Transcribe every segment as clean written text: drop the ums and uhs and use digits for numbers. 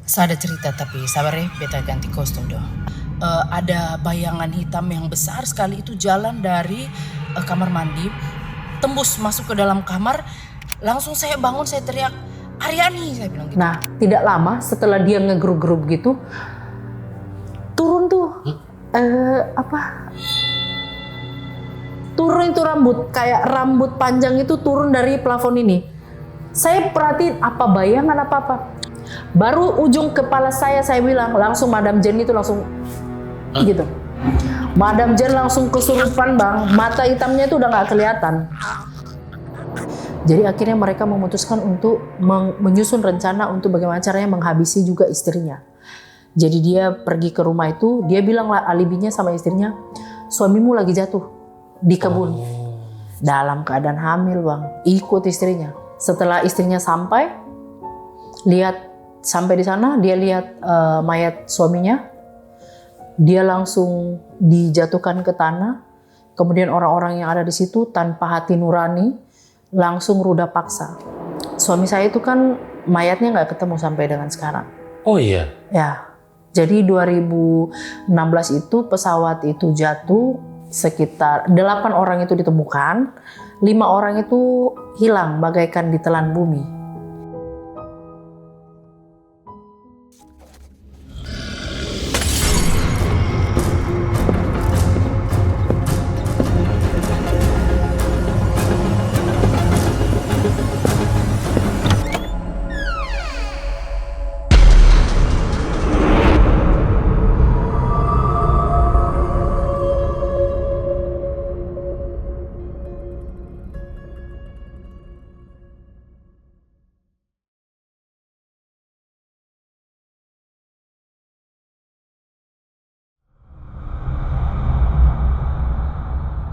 Saya ada cerita tapi sabar ya, beta ganti kostum dong. Ada bayangan hitam yang besar sekali itu jalan dari kamar mandi, tembus masuk ke dalam kamar. Langsung saya bangun, saya teriak, Aryani, saya bilang gitu. Nah, tidak lama setelah dia ngegerub-gerub gitu, turun tuh turun itu rambut, kayak rambut panjang itu turun dari plafon ini. Saya perhatiin apa bayangan apa-apa. Baru ujung kepala saya bilang, langsung Madam Jen itu langsung gitu. Madam Jen langsung kesurupan bang, mata hitamnya itu udah nggak kelihatan. Jadi akhirnya mereka memutuskan untuk menyusun rencana untuk bagaimana caranya menghabisi juga istrinya. Jadi dia pergi ke rumah itu, dia bilang lah alibinya sama istrinya, suamimu lagi jatuh di kebun. Dalam keadaan hamil bang, ikut istrinya. Setelah istrinya sampai di sana, dia lihat mayat suaminya, dia langsung dijatuhkan ke tanah. Kemudian orang-orang yang ada di situ tanpa hati nurani langsung ruda paksa. Suami saya itu kan mayatnya nggak ketemu sampai dengan sekarang. Oh iya? Ya, jadi 2016 itu pesawat itu jatuh, sekitar 8 orang itu ditemukan, 5 orang itu hilang bagaikan ditelan bumi.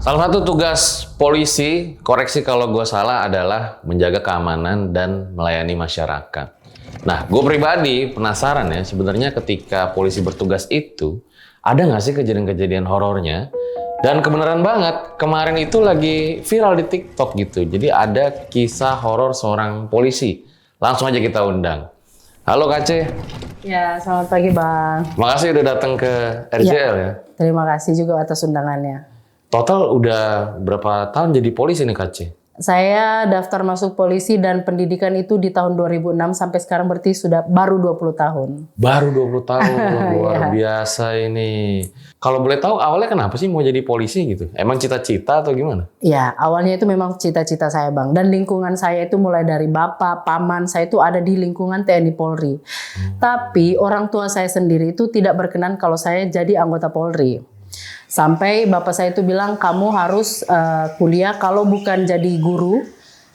Salah satu tugas polisi, koreksi kalau gue salah, adalah menjaga keamanan dan melayani masyarakat. Nah, gue pribadi penasaran ya, sebenarnya ketika polisi bertugas itu, ada nggak sih kejadian-kejadian horornya? Dan kebenaran banget, kemarin itu lagi viral di TikTok gitu. Jadi ada kisah horor seorang polisi. Langsung aja kita undang. Halo Kace. Ya, selamat pagi Bang. Makasih udah datang ke RJL ya. Terima kasih juga atas undangannya. Total udah berapa tahun jadi polisi nih Kace? Saya daftar masuk polisi dan pendidikan itu di tahun 2006 sampai sekarang berarti sudah baru 20 tahun. Baru 20 tahun, luar biasa ini. Kalau boleh tahu awalnya kenapa sih mau jadi polisi gitu? Emang cita-cita atau gimana? Ya, awalnya itu memang cita-cita saya Bang. Dan lingkungan saya itu mulai dari bapak, paman, saya itu ada di lingkungan TNI Polri. Tapi orang tua saya sendiri itu tidak berkenan kalau saya jadi anggota Polri. Sampai bapak saya itu bilang kamu harus kuliah kalau bukan jadi guru,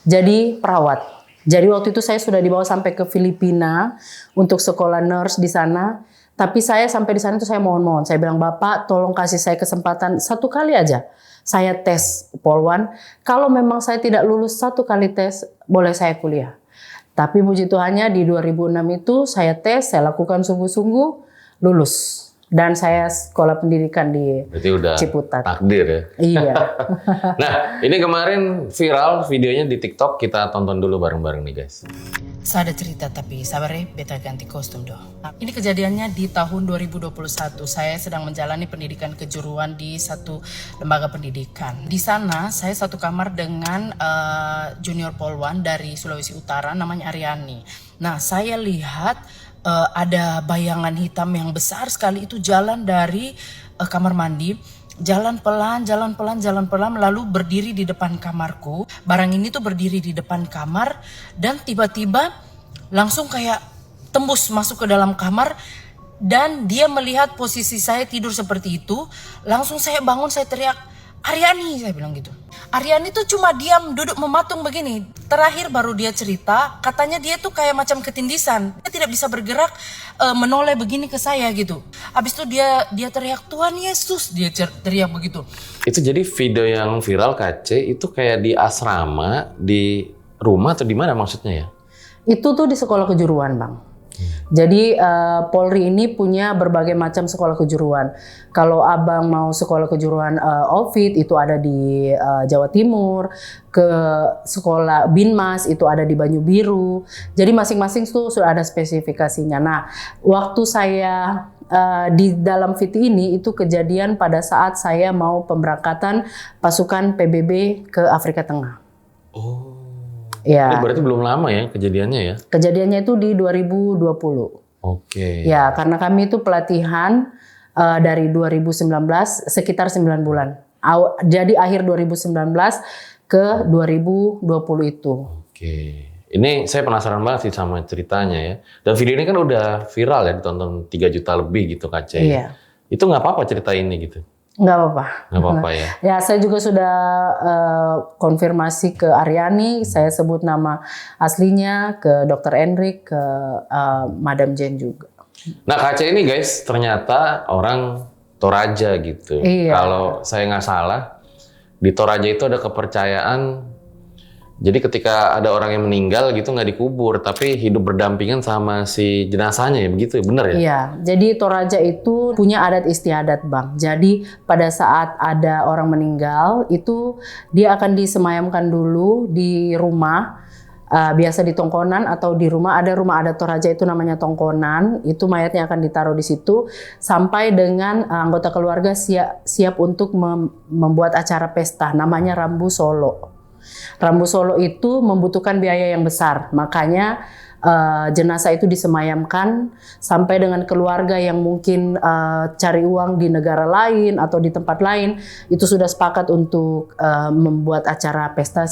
jadi perawat. Jadi waktu itu saya sudah dibawa sampai ke Filipina untuk sekolah nurse di sana. Tapi saya sampai di sana itu saya mohon-mohon. Saya bilang Bapak tolong kasih saya kesempatan 1 kali aja. Saya tes Polwan. Kalau memang saya tidak lulus 1 kali tes, boleh saya kuliah. Tapi puji Tuhannya di 2006 itu saya tes, saya lakukan sungguh-sungguh, lulus. Dan saya sekolah pendidikan di Berarti udah Ciputat. Takdir ya? Iya. Nah, ini kemarin viral videonya di TikTok, kita tonton dulu bareng-bareng nih guys. Saya ada cerita tapi sabar ya, beta ganti kostum dong. Ini kejadiannya di tahun 2021. Saya sedang menjalani pendidikan kejuruan di satu lembaga pendidikan. Di sana saya satu kamar dengan junior polwan dari Sulawesi Utara namanya Aryani. Nah, saya lihat ada bayangan hitam yang besar sekali itu jalan dari kamar mandi. Jalan pelan, lalu berdiri di depan kamarku. Barang ini tuh berdiri di depan kamar dan tiba-tiba langsung kayak tembus masuk ke dalam kamar dan dia melihat posisi saya tidur seperti itu. Langsung saya bangun, saya teriak, Aryani, saya bilang gitu. Aryani tuh cuma diam duduk mematung begini. Terakhir baru dia cerita, katanya dia tuh kayak macam ketindisan. Dia tidak bisa bergerak, menoleh begini ke saya gitu. Habis itu dia teriak, Tuhan Yesus, dia teriak begitu. Itu jadi video yang viral Kace itu kayak di asrama, di rumah atau di mana maksudnya ya? Itu tuh di sekolah kejuruan Bang. Jadi Polri ini punya berbagai macam sekolah kejuruan. Kalau abang mau sekolah kejuruan OVID itu ada di Jawa Timur, ke sekolah Binmas itu ada di Banyu Biru. Jadi masing-masing itu sudah ada spesifikasinya. Nah, waktu saya di dalam FIT ini itu kejadian pada saat saya mau pemberangkatan pasukan PBB ke Afrika Tengah. Oh. Ya. Ini berarti belum lama ya kejadiannya ya? Kejadiannya itu di 2020. Oke. Ya, karena kami itu pelatihan dari 2019 sekitar 9 bulan. Jadi akhir 2019 ke 2020 itu. Oke. Ini saya penasaran banget sih sama ceritanya ya. Dan video ini kan udah viral ya, ditonton 3 juta lebih gitu Kak C. Iya. Itu nggak apa-apa cerita ini gitu? Nggak apa-apa. Nggak apa-apa ya? Ya, saya juga sudah konfirmasi ke Aryani, saya sebut nama aslinya, ke Dr. Endrik, ke Madam Jane juga. Nah Kak C ini guys, ternyata orang Toraja gitu. Iya. Kalau saya nggak salah, di Toraja itu ada kepercayaan. Jadi ketika ada orang yang meninggal gitu nggak dikubur, tapi hidup berdampingan sama si jenazahnya ya, begitu ya, bener ya? Iya, jadi Toraja itu punya adat istiadat Bang. Jadi pada saat ada orang meninggal itu dia akan disemayamkan dulu di rumah, biasa di tongkonan atau di rumah adat Toraja itu namanya tongkonan. Itu mayatnya akan ditaruh di situ sampai dengan anggota keluarga siap untuk membuat acara pesta, namanya Rambu Solo. Rambu Solo itu membutuhkan biaya yang besar, makanya jenazah itu disemayamkan sampai dengan keluarga yang mungkin cari uang di negara lain atau di tempat lain itu sudah sepakat untuk membuat acara pesta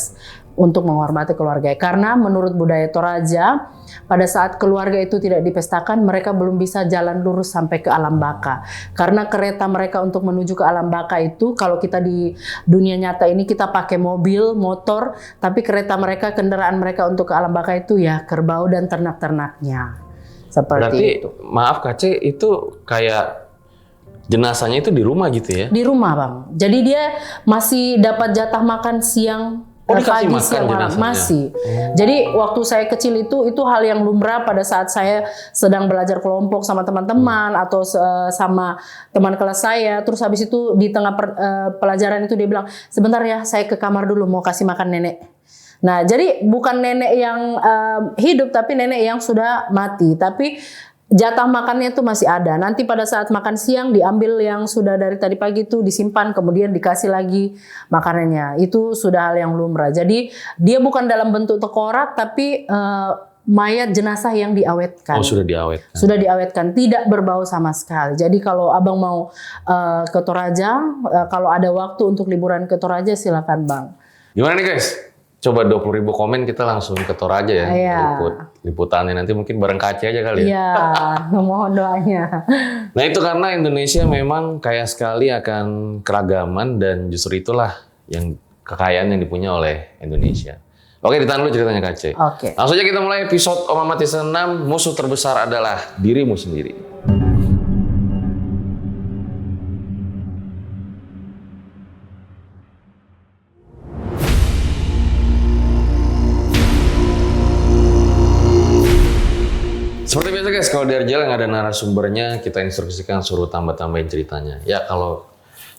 untuk menghormati keluarga. Karena menurut budaya Toraja, pada saat keluarga itu tidak dipestakan, mereka belum bisa jalan lurus sampai ke alam baka. Karena kereta mereka untuk menuju ke alam baka itu, kalau kita di dunia nyata ini kita pakai mobil, motor, tapi kereta mereka, kendaraan mereka untuk ke alam baka itu ya kerbau dan ternak-ternaknya. Seperti Berarti, itu. maaf Kak C, itu kayak jenazahnya itu di rumah gitu ya? Di rumah Bang. Jadi dia masih dapat jatah makan siang. Oh, dikasih Pagi, makan siang, malam. jenazahnya? Masih. Jadi waktu saya kecil itu hal yang lumrah pada saat saya sedang belajar kelompok sama teman-teman atau sama teman kelas saya. Terus habis itu di tengah pelajaran itu dia bilang, sebentar ya saya ke kamar dulu mau kasih makan nenek. Nah jadi bukan nenek yang hidup tapi nenek yang sudah mati. Tapi jatah makannya itu masih ada. Nanti pada saat makan siang diambil yang sudah dari tadi pagi itu disimpan, kemudian dikasih lagi makanannya. Itu sudah hal yang lumrah. Jadi dia bukan dalam bentuk tengkorak, tapi mayat jenazah yang diawetkan. Oh sudah diawetkan. Sudah diawetkan, tidak berbau sama sekali. Jadi kalau abang mau ke Toraja, kalau ada waktu untuk liburan ke Toraja silakan Bang. Gimana nih guys? Coba 20.000 komen kita langsung ke Toraja ya. Iya. Liputannya nanti mungkin bareng Kak C aja kali ya. Iya, mohon doanya. Nah itu karena Indonesia memang kaya sekali akan keragaman dan justru itulah yang kekayaan yang dipunya oleh Indonesia. Oke, ditahan dulu ceritanya Kak C. Oke. Langsung aja kita mulai episode Om Amati Senam, musuh terbesar adalah dirimu sendiri. Seperti biasa guys, kalau di RJL yang ada narasumbernya, kita instruksikan suruh tambah-tambahin ceritanya. Ya kalau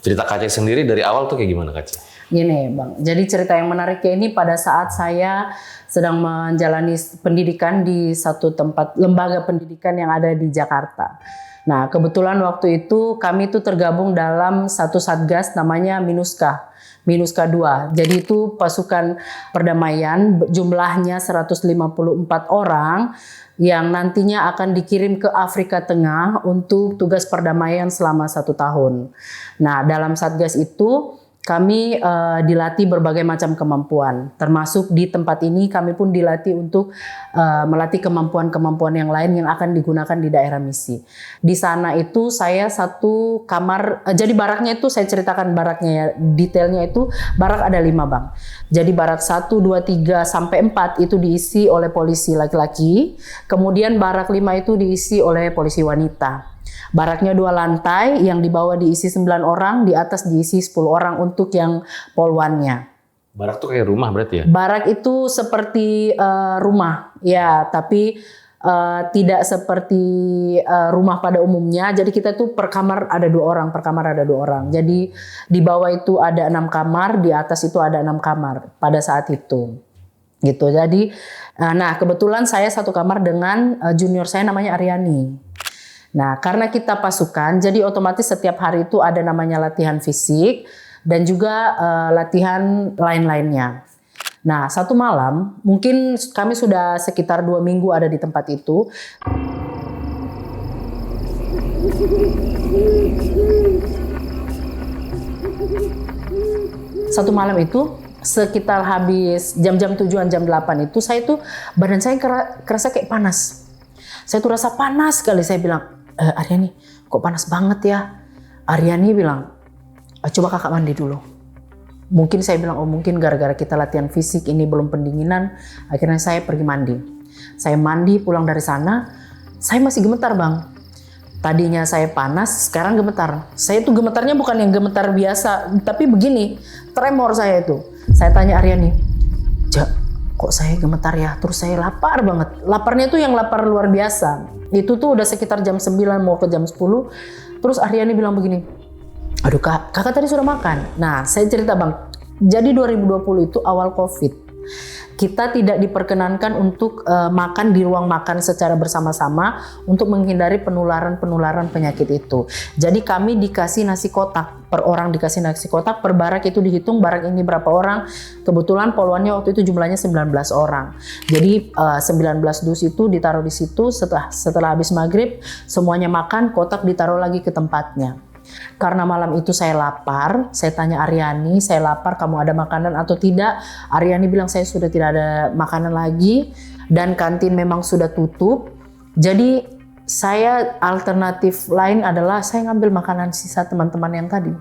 cerita Kak C sendiri dari awal tuh kayak gimana Kak C? Gini Bang, jadi cerita yang menariknya ini pada saat saya sedang menjalani pendidikan di satu tempat lembaga pendidikan yang ada di Jakarta. Nah kebetulan waktu itu kami itu tergabung dalam satu satgas namanya Minuska 2. Jadi itu pasukan perdamaian jumlahnya 154 orang yang nantinya akan dikirim ke Afrika Tengah untuk tugas perdamaian selama 1 tahun. Nah dalam satgas itu kami dilatih berbagai macam kemampuan, termasuk di tempat ini kami pun dilatih untuk melatih kemampuan-kemampuan yang lain yang akan digunakan di daerah misi. Di sana itu saya satu kamar, jadi baraknya itu saya ceritakan baraknya ya, detailnya itu barak ada 5 Bang. Jadi barak 1, 2, 3 sampai 4 itu diisi oleh polisi laki-laki, kemudian barak 5 itu diisi oleh polisi wanita. Baraknya 2 lantai, yang di bawah diisi 9 orang, di atas diisi 10 orang untuk yang polwannya. Barak tuh kayak rumah berarti ya? Barak itu seperti rumah, ya, tapi tidak seperti rumah pada umumnya. Jadi kita tuh per kamar ada 2 orang, per kamar ada 2 orang. Jadi di bawah itu ada 6 kamar, di atas itu ada 6 kamar pada saat itu. Gitu. Jadi, nah kebetulan saya satu kamar dengan junior saya namanya Aryani. Nah karena kita pasukan, jadi otomatis setiap hari itu ada namanya latihan fisik dan juga latihan lain-lainnya. Nah, satu malam, mungkin kami sudah sekitar 2 minggu ada di tempat itu. Satu malam itu, sekitar habis jam-jam 7-an, jam 8 itu, saya tuh, badan saya kerasa kayak panas. Saya tuh rasa panas sekali, saya bilang, Aryani, kok panas banget ya? Aryani bilang, coba kakak mandi dulu. Mungkin saya bilang, oh mungkin gara-gara kita latihan fisik ini belum pendinginan. Akhirnya saya pergi mandi. Saya mandi pulang dari sana, saya masih gemetar bang. Tadinya saya panas, sekarang gemetar. Saya tuh gemetarnya bukan yang gemetar biasa, tapi begini, tremor saya itu. Saya tanya Aryani, kok saya gemetar ya? Terus saya lapar banget. Laparnya tuh yang lapar luar biasa. Itu tuh udah sekitar jam 9 mau ke jam 10. Terus Aryani bilang begini, aduh kakak tadi sudah makan. Nah saya cerita bang, jadi 2020 itu awal COVID. Kita tidak diperkenankan untuk makan di ruang makan secara bersama-sama untuk menghindari penularan penyakit itu. Jadi kami dikasih nasi kotak, per orang dikasih nasi kotak, per barak itu dihitung barak ini berapa orang. Kebetulan poluannya waktu itu jumlahnya 19 orang. Jadi 19 dus itu ditaruh di situ, setelah habis maghrib semuanya makan, kotak ditaruh lagi ke tempatnya. Karena malam itu saya lapar, saya tanya Aryani, saya lapar, kamu ada makanan atau tidak? Aryani bilang saya sudah tidak ada makanan lagi dan kantin memang sudah tutup. Jadi saya alternatif lain adalah saya ngambil makanan sisa teman-teman yang tadi.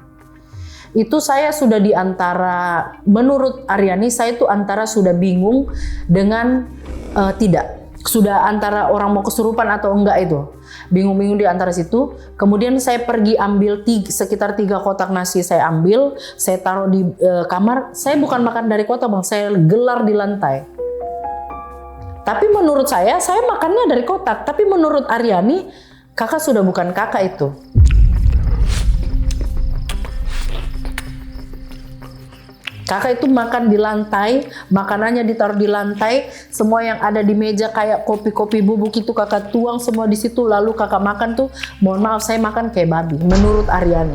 Itu saya sudah di antara, menurut Aryani saya itu antara sudah bingung dengan tidak. Sudah antara orang mau kesurupan atau enggak itu. Bingung-bingung di antara situ. Kemudian saya pergi ambil sekitar 3 kotak nasi saya ambil. Saya taruh di kamar. Saya bukan makan dari kotak bang. Saya gelar di lantai. Tapi menurut saya makannya dari kotak. Tapi menurut Aryani, kakak sudah bukan kakak itu. Kakak itu makan di lantai, makanannya ditaruh di lantai, semua yang ada di meja kayak kopi-kopi bubuk itu kakak tuang semua di situ, lalu kakak makan tuh, mohon maaf saya makan kayak babi, menurut Aryani.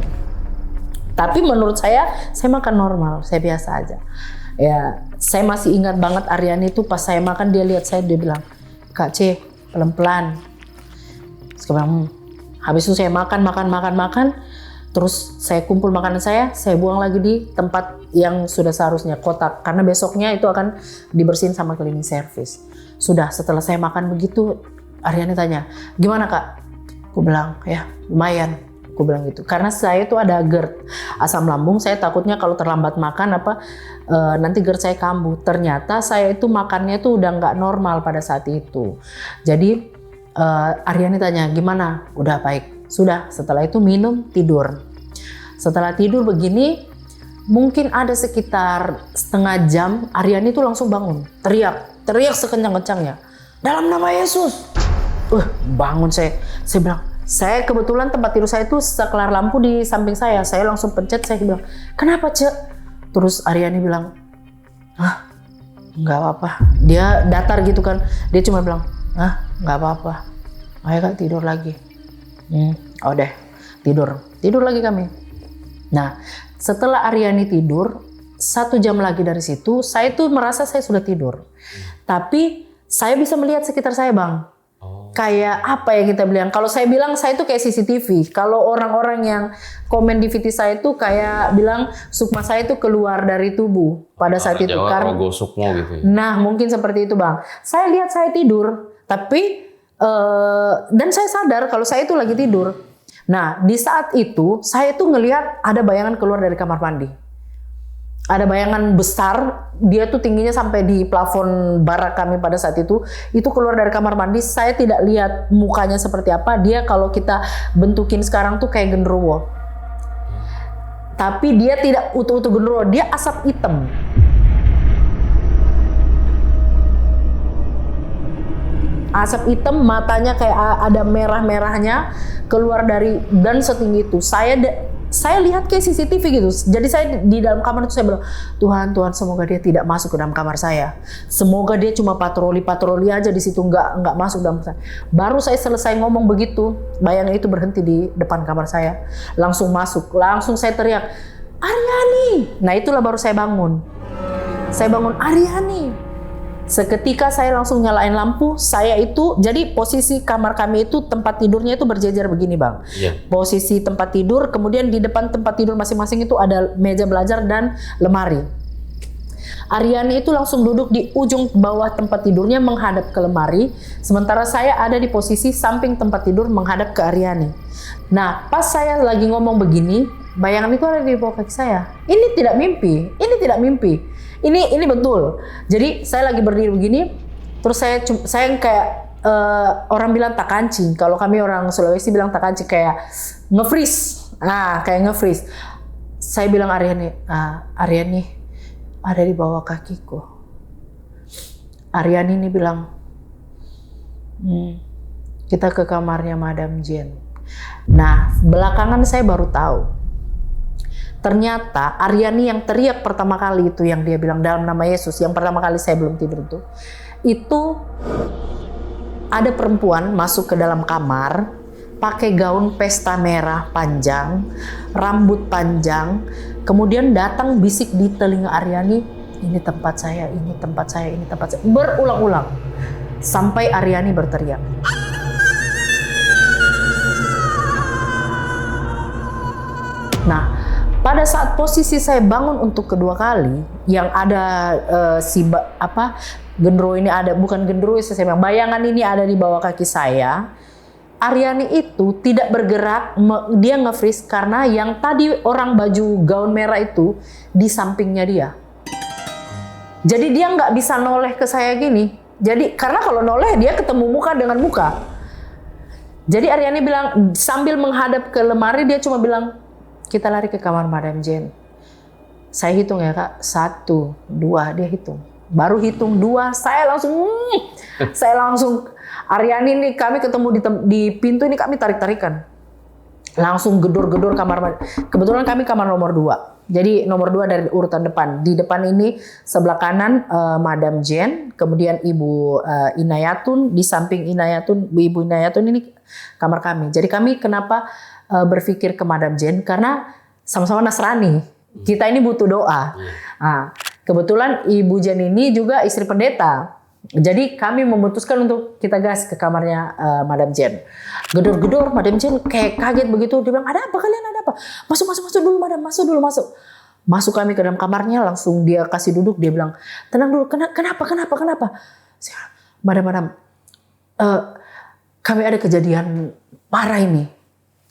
Tapi menurut saya makan normal, saya biasa aja. Ya, saya masih ingat banget Aryani itu pas saya makan dia lihat saya, dia bilang, Kak C, pelan-pelan. Sekarang habis itu saya makan. Terus saya kumpul makanan saya buang lagi di tempat yang sudah seharusnya kotak. Karena besoknya itu akan dibersihin sama cleaning service. Sudah, setelah saya makan begitu, Aryani tanya, gimana kak? Aku bilang, ya lumayan. Aku bilang gitu. Karena saya itu ada GERD, asam lambung. Saya takutnya kalau terlambat makan nanti GERD saya kambuh. Ternyata saya itu makannya itu udah nggak normal pada saat itu. Jadi Aryani tanya, gimana? Udah baik. Sudah, setelah itu minum, tidur. Setelah tidur begini, mungkin ada sekitar setengah jam, Aryani itu langsung bangun. Teriak sekencang-kencangnya. Dalam nama Yesus. Bangun saya bilang, saya kebetulan tempat tidur saya itu sekelar lampu di samping saya. Saya langsung pencet, saya bilang, kenapa Cek? Terus Aryani bilang, nggak apa-apa. Dia datar gitu kan. Dia cuma bilang, nggak apa-apa. Ayo kak tidur lagi. Oh deh, tidur lagi kami. Nah, setelah Aryani tidur, 1 jam lagi dari situ, saya tuh merasa saya sudah tidur. Tapi saya bisa melihat sekitar saya bang. Kayak apa ya kita bilang? Kalau saya bilang saya itu kayak CCTV. Kalau orang-orang yang komen di VT saya itu kayak bilang sukma saya itu keluar dari tubuh pada saat itu. Karena sukmo gitu. Nah mungkin seperti itu bang. Saya lihat saya tidur, tapi dan saya sadar kalau saya itu lagi tidur. Nah di saat itu saya tuh ngelihat ada bayangan keluar dari kamar mandi. Ada bayangan besar, dia tuh tingginya sampai di plafon barak kami pada saat itu keluar dari kamar mandi. Saya tidak lihat mukanya seperti apa. Dia kalau kita bentukin sekarang tuh kayak genderuwo. Tapi dia tidak utuh-utuh genderuwo, dia asap hitam. Asap hitam, matanya kayak ada merah-merahnya keluar dari, dan setinggi itu. Saya lihat kayak CCTV gitu. Jadi saya di dalam kamar itu saya bilang, Tuhan, semoga dia tidak masuk ke dalam kamar saya. Semoga dia cuma patroli aja di situ, nggak masuk dalam saya. Baru saya selesai ngomong begitu, bayangan itu berhenti di depan kamar saya. Langsung masuk, langsung saya teriak, Aryani. Nah itulah baru saya bangun. Saya bangun, Aryani. Seketika saya langsung nyalain lampu. Saya itu, jadi posisi kamar kami itu tempat tidurnya itu berjejer begini bang. Posisi tempat tidur, kemudian di depan tempat tidur masing-masing itu ada meja belajar dan lemari. Aryani itu langsung duduk di ujung bawah tempat tidurnya menghadap ke lemari. Sementara saya ada di posisi samping tempat tidur menghadap ke Aryani. Nah pas saya lagi ngomong begini, bayangan itu ada di bawah kaki saya. Ini tidak mimpi, ini betul. Jadi saya lagi berdiri begini, terus saya kayak orang bilang tak kancing. Kalau kami orang Sulawesi bilang tak kancing, kayak nge-freeze. Kayak nge-freeze. Saya bilang Aryani ada di bawah kakiku. Aryani ini bilang, kita ke kamarnya Madam Jane. Nah, belakangan saya baru tahu. Ternyata Aryani yang teriak pertama kali itu, yang dia bilang dalam nama Yesus, yang pertama kali saya belum tidur itu ada perempuan masuk ke dalam kamar pakai gaun pesta merah panjang, rambut panjang, kemudian datang bisik di telinga Aryani, ini tempat saya, ini tempat saya, ini tempat saya, berulang-ulang sampai Aryani berteriak. Nah, pada saat posisi saya bangun untuk kedua kali, yang ada gendero ini ada, bukan gendero, saya bilang bayangan ini ada di bawah kaki saya. Aryani itu tidak bergerak, dia nge-freeze karena yang tadi orang baju gaun merah itu di sampingnya dia. Jadi dia nggak bisa noleh ke saya gini. Jadi karena kalau noleh dia ketemu muka dengan muka. Jadi Aryani bilang sambil menghadap ke lemari, dia cuma bilang, kita lari ke kamar Madam Jane. Saya hitung ya kak, 1, 2, dia hitung. Baru hitung 2, saya langsung, Aryani nih, kami ketemu di pintu ini, kami tarik-tarikan. Langsung gedor-gedor kamar. Kebetulan kami kamar nomor 2. Jadi nomor 2 dari urutan depan. Di depan ini sebelah kanan Madam Jane, kemudian Ibu Inayatun, di samping Ibu Inayatun ini kamar kami. Jadi kami kenapa berpikir ke Madam Jane, karena sama-sama Nasrani. Kita ini butuh doa. Nah, kebetulan Ibu Jane ini juga istri pendeta. Jadi kami memutuskan untuk kita gas ke kamarnya Madam Jane. Gedor-gedor, Madam Jane kayak kaget begitu. Dia bilang, ada apa kalian, ada apa? Masuk dulu Madam, masuk dulu. Masuk kami ke dalam kamarnya, langsung dia kasih duduk. Dia bilang, tenang dulu, kenapa? Madam, kami ada kejadian parah ini.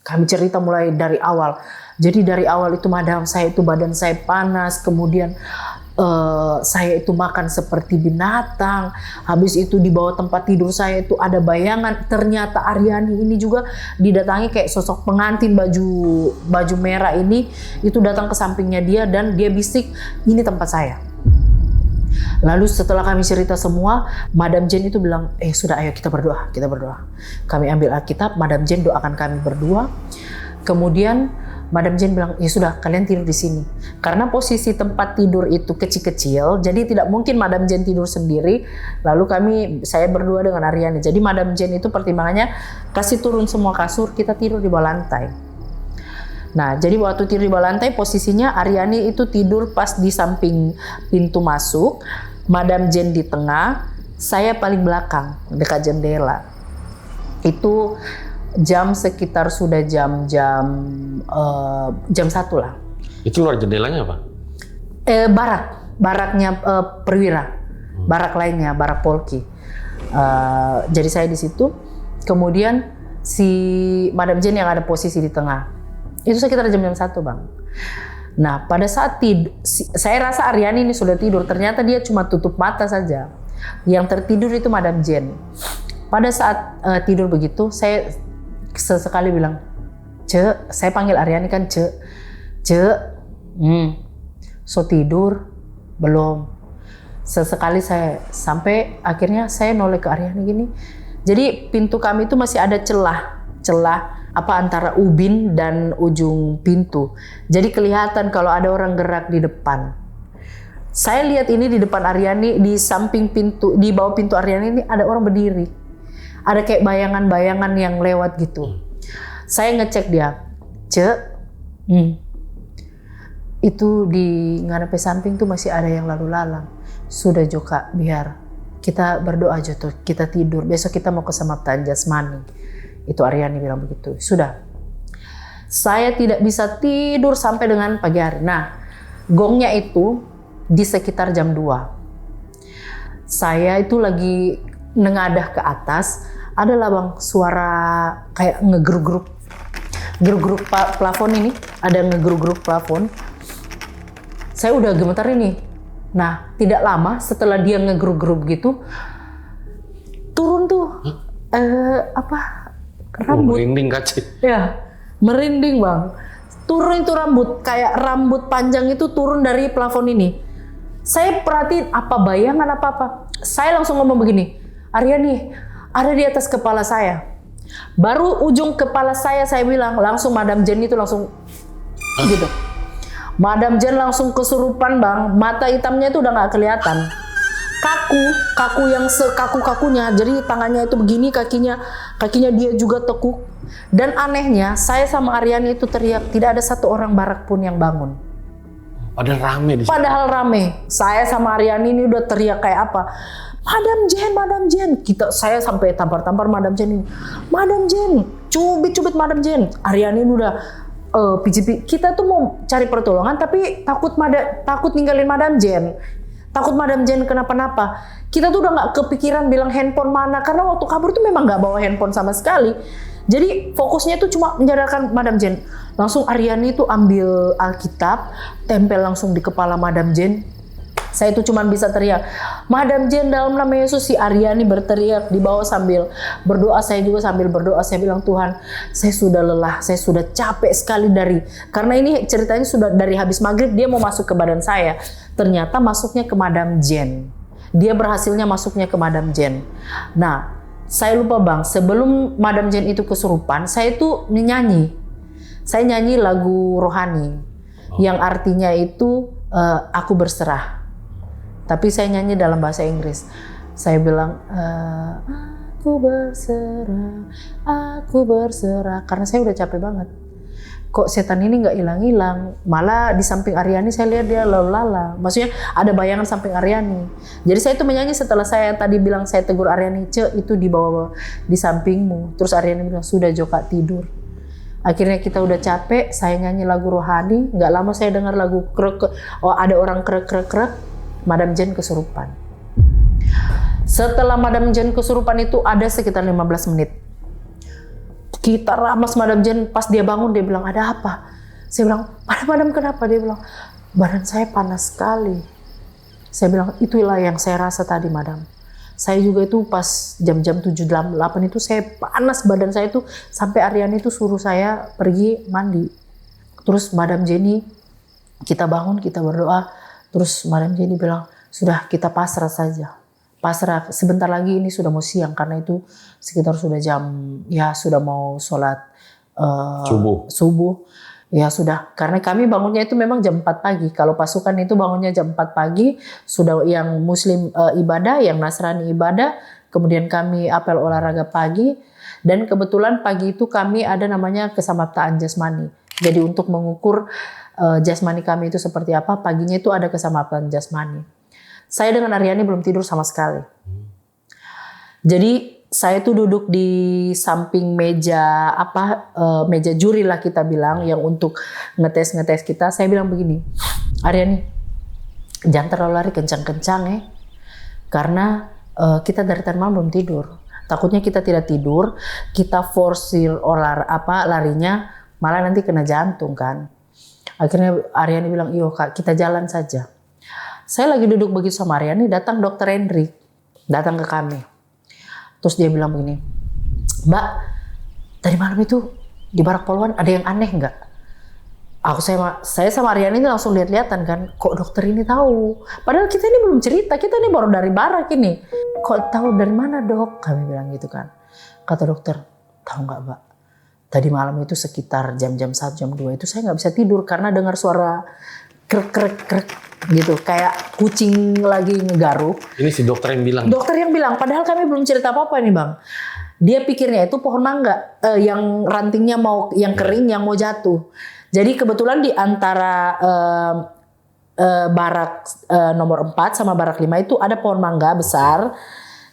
Kami cerita mulai dari awal. Jadi dari awal itu Madam, saya itu badan saya panas, kemudian saya itu makan seperti binatang. Habis itu di bawah tempat tidur saya itu ada bayangan. Ternyata Aryani ini juga didatangi kayak sosok pengantin baju merah ini, itu datang ke sampingnya dia dan dia bisik, ini tempat saya. Lalu setelah kami cerita semua, Madam Jane itu bilang, sudah ayo kita berdoa. Kami ambil Alkitab, Madam Jane doakan kami berdua. Kemudian Madam Jane bilang, ya sudah kalian tidur di sini. Karena posisi tempat tidur itu kecil-kecil, jadi tidak mungkin Madam Jane tidur sendiri. Lalu saya berdua dengan Aryani. Jadi Madam Jane itu pertimbangannya kasih turun semua kasur, kita tidur di bawah lantai. Nah, jadi waktu tidur di bawah lantai, posisinya Aryani itu tidur pas di samping pintu masuk, Madam Jane di tengah, saya paling belakang dekat jendela. Itu sekitar sudah jam 1 lah. Itu luar jendelanya apa? Baraknya perwira, barak lainnya, barak Polki. Jadi saya di situ, kemudian si Madam Jane yang ada posisi di tengah. Itu sekitar jam 1 bang. Nah pada saat tidur, saya rasa Aryani ini sudah tidur. Ternyata dia cuma tutup mata saja. Yang tertidur itu Madam Jane. Pada saat tidur begitu, saya sesekali bilang, "Ce," saya panggil Aryani kan, "Ce, so tidur belum?" Sesekali saya, sampai akhirnya saya noleh ke Aryani gini, Jadi pintu kami itu masih ada celah apa antara ubin dan ujung pintu. Jadi kelihatan kalau ada orang gerak di depan. Saya lihat ini di depan Aryani, di samping pintu, di bawah pintu Aryani ini ada orang berdiri. Ada kayak bayangan-bayangan yang lewat gitu. Saya ngecek dia, itu di ngarepe samping tuh masih ada yang lalu lalang. Sudah Joka, biar kita berdoa aja tuh, kita tidur. Besok kita mau ke Samaptaan Jasmani. Itu Aryani bilang begitu. Sudah. Saya tidak bisa tidur sampai dengan pagi hari. Nah, gongnya itu di sekitar jam 2. Saya itu lagi nengadah ke atas. Adalah bang, suara kayak ngegeruk-geruk. Geruk-geruk plafon ini. Ada ngegeruk-geruk plafon. Saya udah gemetar ini. Nah, tidak lama setelah dia ngegeruk-geruk gitu, turun tuh rambut. Merinding Kaci. Ya, merinding bang. Turun itu rambut, kayak rambut panjang itu turun dari plafon ini. Saya perhatiin apa bayangan apa-apa. Saya langsung ngomong begini, Aryani, ada di atas kepala saya. Baru ujung kepala saya bilang, langsung Madam Jen itu langsung gitu. Madam Jen langsung kesurupan bang, mata hitamnya itu udah nggak kelihatan. Kaku yang sekaku-kakunya, jadi tangannya itu begini, kakinya dia juga tekuk. Dan anehnya, saya sama Aryani itu teriak, tidak ada satu orang barak pun yang bangun. Padahal rame di situ. Padahal rame. Saya sama Aryani ini udah teriak kayak apa? Madam Jen. Saya sampai tampar-tampar Madam Jen ini. Madam Jen, cubit Madam Jen. Aryani ini udah kita tuh mau cari pertolongan tapi takut ninggalin Madam Jen. Takut Madam Jen kenapa-napa. Kita tuh udah nggak kepikiran bilang handphone mana, karena waktu kabur tuh memang nggak bawa handphone sama sekali. Jadi fokusnya tuh cuma menyadarkan Madam Jen. Langsung Aryani tuh ambil Alkitab, tempel langsung di kepala Madam Jen. Saya tuh cuma bisa teriak, Madam Jen dalam nama Yesus. Si Aryani berteriak di bawah sambil berdoa, saya juga sambil berdoa. Saya bilang, Tuhan, saya sudah lelah, saya sudah capek sekali karena ini ceritanya sudah dari habis maghrib dia mau masuk ke badan saya. Ternyata masuknya ke Madam Jen. Dia berhasilnya masuknya ke Madam Jen. Nah, saya lupa bang, sebelum Madam Jen itu kesurupan, saya itu nyanyi. Saya nyanyi lagu rohani, yang artinya itu aku berserah. Tapi saya nyanyi dalam bahasa Inggris. Saya bilang, aku berserah, karena saya udah capek banget. Kok setan ini nggak hilang-hilang? Malah di samping Aryani saya lihat dia lalu lalang. Maksudnya ada bayangan samping Aryani. Jadi saya itu menyanyi setelah saya tadi bilang, saya tegur Aryani, itu di bawah di sampingmu. Terus Aryani bilang, sudah Joka, tidur. Akhirnya kita udah capek, saya nyanyi lagu rohani. Nggak lama saya dengar lagu ada orang krek. Madam Jen kesurupan. Setelah Madam Jen kesurupan itu ada sekitar 15 menit. Kita ramas Madam Jen, pas dia bangun dia bilang, ada apa? Saya bilang, Madam kenapa? Dia bilang, badan saya panas sekali. Saya bilang, itulah yang saya rasa tadi Madam. Saya juga itu pas jam-jam 7-8 itu saya panas badan saya itu, sampai Aryani itu suruh saya pergi mandi. Terus Madam Jenny, kita bangun, kita berdoa. Terus Madam Jenny bilang, sudah kita pasrah saja. Pasrah, sebentar lagi ini sudah mau siang, karena itu sekitar sudah sudah mau sholat subuh. Ya sudah, karena kami bangunnya itu memang jam 4 pagi. Kalau pasukan itu bangunnya jam 4 pagi, sudah yang Muslim ibadah, yang Nasrani ibadah, kemudian kami apel olahraga pagi, dan kebetulan pagi itu kami ada namanya kesamaptaan jasmani. Jadi untuk mengukur jasmani kami itu seperti apa, paginya itu ada kesamaptaan jasmani. Saya dengan Aryani belum tidur sama sekali. Jadi saya tuh duduk di samping meja meja juri lah kita bilang, yang untuk ngetes kita. Saya bilang begini, Aryani, jangan terlalu lari kencang-kencang ya, karena kita dari tadi malam belum tidur. Takutnya kita tidak tidur, kita forsir larinya, malah nanti kena jantung kan. Akhirnya Aryani bilang, iyo kak, kita jalan saja. Saya lagi duduk begitu sama Aryani, datang Dokter Hendrik, datang ke kami. Terus dia bilang begini, Mbak, tadi malam itu di Barak Poluan ada yang aneh nggak? Saya sama Rian ini langsung lihat-lihatan kan, kok dokter ini tahu? Padahal kita ini belum cerita, kita ini baru dari barak ini. Kok tahu dari mana dok? Kami bilang gitu kan. Kata dokter, tahu nggak Mbak? Tadi malam itu sekitar jam-jam 1, jam 2 itu saya nggak bisa tidur karena dengar suara krek gitu, kayak kucing lagi ngegaruk. Ini si dokter yang bilang? Dokter yang bilang, padahal kami belum cerita apa-apa nih Bang. Dia pikirnya itu pohon mangga, yang rantingnya yang kering, yang mau jatuh. Jadi kebetulan di antara barak nomor 4 sama barak 5 itu ada pohon mangga besar.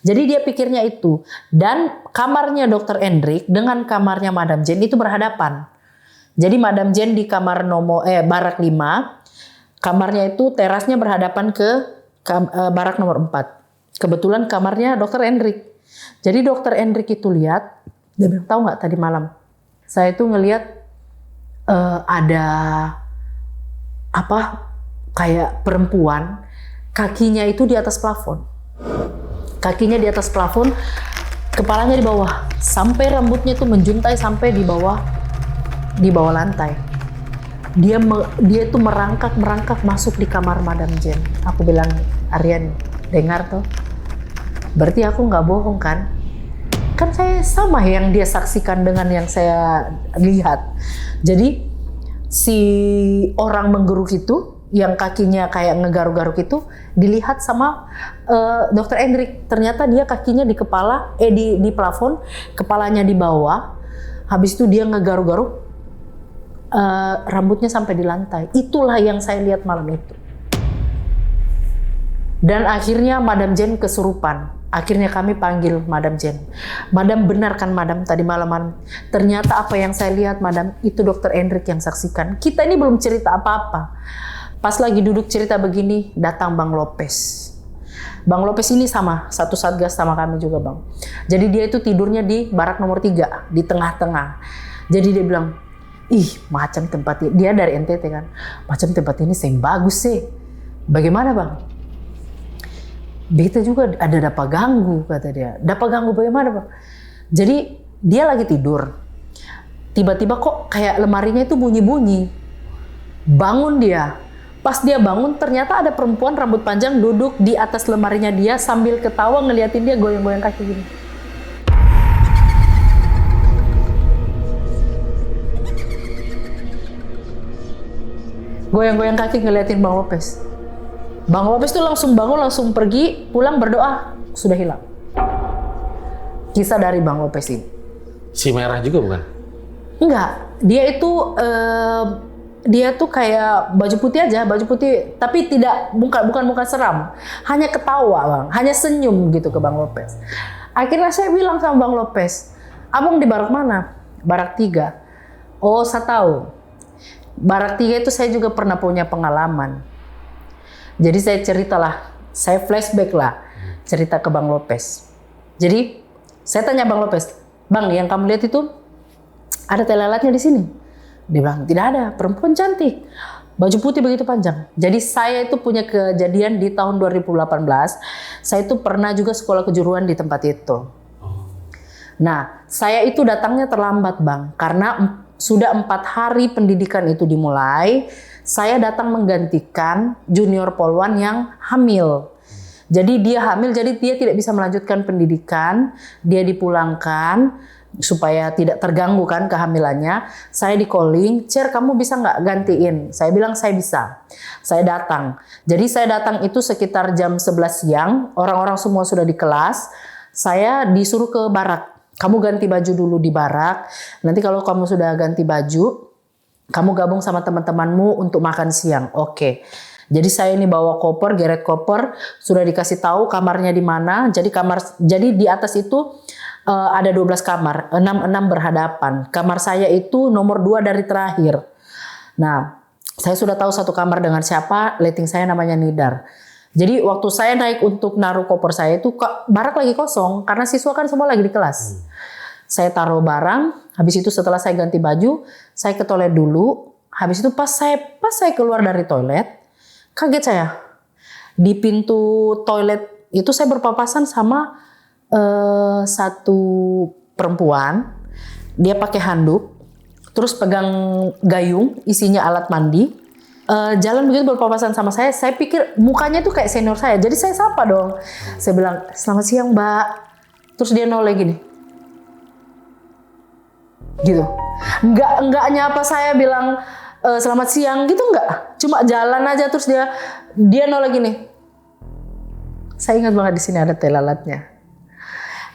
Jadi dia pikirnya itu. Dan kamarnya Dr. Hendrik dengan kamarnya Madam Jane itu berhadapan. Jadi Madam Jane di kamar barak 5, kamarnya itu terasnya berhadapan ke barak nomor 4. Kebetulan kamarnya Dr. Hendrik. Jadi Dr. Hendrik itu lihat, dia bilang, tahu nggak tadi malam? Saya itu ngelihat ada kayak perempuan, kakinya itu di atas plafon. Kakinya di atas plafon, kepalanya di bawah, sampai rambutnya itu menjuntai sampai di bawah lantai. Dia itu merangkak masuk di kamar Madam Jane. Aku bilang, Aryan, dengar tuh. Berarti aku nggak bohong kan? Kan saya sama yang dia saksikan dengan yang saya lihat. Jadi si orang menggeruk itu, yang kakinya kayak ngegaruk-garuk itu, dilihat sama Dr. Hendrik. Ternyata dia kakinya di kepala, di plafon, kepalanya di bawah. Habis itu dia ngegaruk-garuk, rambutnya sampai di lantai. Itulah yang saya lihat malam itu. Dan akhirnya Madam Jane kesurupan. Akhirnya kami panggil Madam Jane. Madam, benar kan Madam tadi malam? Ternyata apa yang saya lihat Madam, itu Dr. Hendrik yang saksikan. Kita ini belum cerita apa-apa. Pas lagi duduk cerita begini, datang Bang Lopez. Bang Lopez ini sama, satu satgas sama kami juga Bang. Jadi dia itu tidurnya di barak nomor 3, di tengah-tengah. Jadi dia bilang, ih macam tempat ini, dia dari NTT kan, macam tempat ini yang bagus sih. Bagaimana Bang? Beta juga ada dapat ganggu, kata dia. Dapat ganggu bagaimana Bang? Jadi dia lagi tidur. Tiba-tiba kok kayak lemarinya itu bunyi-bunyi. Bangun dia. Pas dia bangun ternyata ada perempuan rambut panjang duduk di atas lemarinya dia sambil ketawa ngeliatin dia goyang-goyang kaki gini. Goyang-goyang kaki ngeliatin Bang Lopez. Bang Lopez tuh langsung bangun, langsung pergi, pulang berdoa, sudah hilang. Kisah dari Bang Lopez ini. Si merah juga bukan? Enggak, dia tuh kayak baju putih aja, baju putih, tapi bukan muka seram, hanya ketawa Bang, hanya senyum gitu ke Bang Lopez. Akhirnya saya bilang sama Bang Lopez, abang di barak mana? Barak 3. Oh, saya tahu. Barak 3 itu saya juga pernah punya pengalaman. Jadi saya ceritalah, saya flashback lah, cerita ke Bang Lopez. Jadi saya tanya Bang Lopez, Bang yang kamu lihat itu ada telelatnya di sini? Dia bilang tidak ada, perempuan cantik, baju putih begitu panjang. Jadi saya itu punya kejadian di tahun 2018, saya itu pernah juga sekolah kejuruan di tempat itu. Nah saya itu datangnya terlambat Bang, karena sudah 4 hari pendidikan itu dimulai. Saya datang menggantikan junior polwan yang hamil. Jadi dia hamil, jadi dia tidak bisa melanjutkan pendidikan. Dia dipulangkan supaya tidak terganggu kan kehamilannya. Saya di calling, Cer kamu bisa nggak gantiin? Saya bilang saya bisa. Saya datang. Jadi saya datang itu sekitar jam 11 siang. Orang-orang semua sudah di kelas. Saya disuruh ke barak. Kamu ganti baju dulu di barak. Nanti kalau kamu sudah ganti baju, kamu gabung sama teman-temanmu untuk makan siang. Oke. Jadi saya ini bawa koper, geret koper, sudah dikasih tahu kamarnya di mana. Jadi di atas itu ada 12 kamar, 6 berhadapan. Kamar saya itu nomor 2 dari terakhir. Nah, saya sudah tahu satu kamar dengan siapa, letting saya namanya Nidar. Jadi waktu saya naik untuk naruh koper saya itu barak lagi kosong karena siswa kan semua lagi di kelas. Saya taruh barang, habis itu setelah saya ganti baju, saya ke toilet dulu. Habis itu pas saya keluar dari toilet, kaget saya. Di pintu toilet itu saya berpapasan sama satu perempuan. Dia pakai handuk, terus pegang gayung isinya alat mandi, jalan begitu berpapasan sama saya pikir mukanya tuh kayak senior saya, jadi saya sapa dong. Saya bilang, selamat siang Mbak. Terus dia noleh gini, gitu. Enggak nyapa saya bilang selamat siang gitu, enggak. Cuma jalan aja terus dia noleh gini. Saya ingat banget di sini ada teh lalatnya.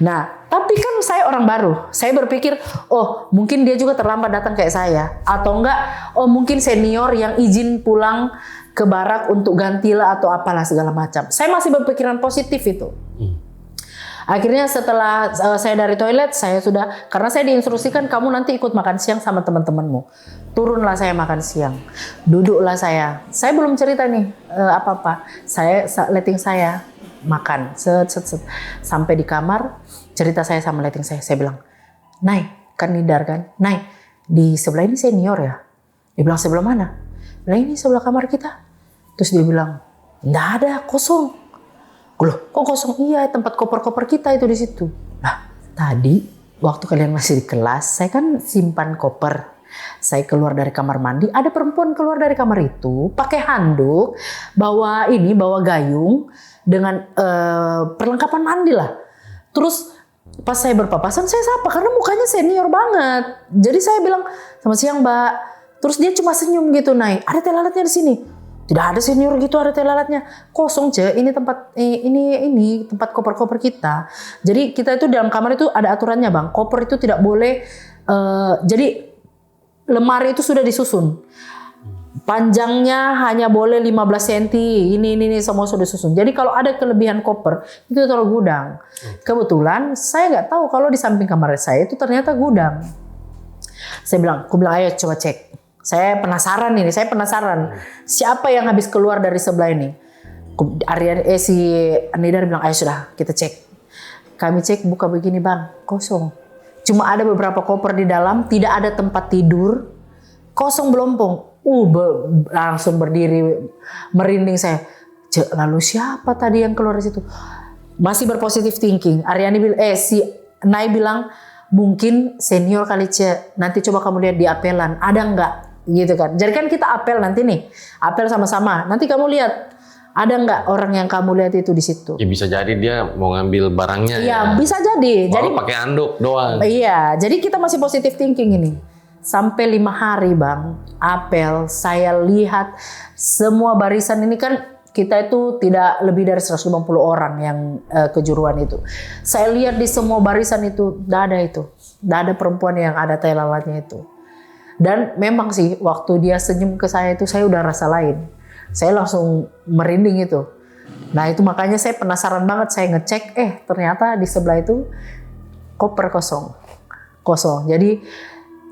Nah, tapi kan saya orang baru. Saya berpikir, oh mungkin dia juga terlambat datang kayak saya. Atau enggak, oh mungkin senior yang izin pulang ke barak untuk gantilah atau apalah segala macam. Saya masih berpikiran positif itu. Akhirnya setelah saya dari toilet, karena saya diinstruksikan kamu nanti ikut makan siang sama teman-temanmu. Turunlah saya makan siang. Duduklah saya. Saya belum cerita nih apa-apa. Letting saya makan. Sampai di kamar, cerita saya sama letting saya. Saya bilang, Nay, kan Nidar kan? Nay, di sebelah ini senior ya? Dia bilang, sebelah mana? Bilang, ini sebelah kamar kita. Terus dia bilang, nggak ada, kosong. Loh, kok kosong? Iya, tempat koper-koper kita itu di situ. Nah, tadi waktu kalian masih di kelas, saya kan simpan koper. Saya keluar dari kamar mandi, ada perempuan keluar dari kamar itu, pakai handuk, bawa gayung dengan perlengkapan mandi lah. Terus pas saya berpapasan, saya sapa karena mukanya senior banget. Jadi saya bilang, selamat siang Mbak. Terus dia cuma senyum gitu, naik. Ada teh lalatnya di sini. Tidak ada senior gitu, ada teh lalatnya. Kosong Ce, ini tempat ini tempat koper-koper kita. Jadi kita itu dalam kamar itu ada aturannya Bang. Koper itu tidak boleh jadi lemari itu sudah disusun. Panjangnya hanya boleh 15 cm. Ini semua sudah disusun. Jadi kalau ada kelebihan koper, itu taruh gudang. Kebetulan saya nggak tahu kalau di samping kamar saya itu ternyata gudang. Aku bilang ayo coba cek. Saya penasaran siapa yang habis keluar dari sebelah ini. Si Nidar bilang, ayo sudah kita cek. Kami cek, buka begini Bang, kosong. Cuma ada beberapa koper di dalam, tidak ada tempat tidur, kosong belompong. Langsung berdiri, merinding saya. Lalu siapa tadi yang keluar dari situ? Masih berpositif thinking. Si Nay bilang, mungkin senior kali Ce. Nanti coba kamu lihat di apelan, ada nggak? Gitu kan. Jadi kan kita apel nanti nih, apel sama-sama. Nanti kamu lihat ada nggak orang yang kamu lihat itu di situ. Ya bisa jadi dia mau ngambil barangnya. Iya, bisa jadi. Walau jadi pakai anduk doang. Iya, jadi kita masih positif thinking ini. Sampai 5 hari Bang, apel, saya lihat semua barisan ini kan kita itu tidak lebih dari 150 orang yang kejuruan itu. Saya lihat di semua barisan itu, tidak ada perempuan yang ada teh lalatnya itu. Dan memang sih waktu dia senyum ke saya itu saya udah rasa lain. Saya langsung merinding itu. Nah itu makanya saya penasaran banget, saya ngecek, ternyata di sebelah itu koper kosong. Jadi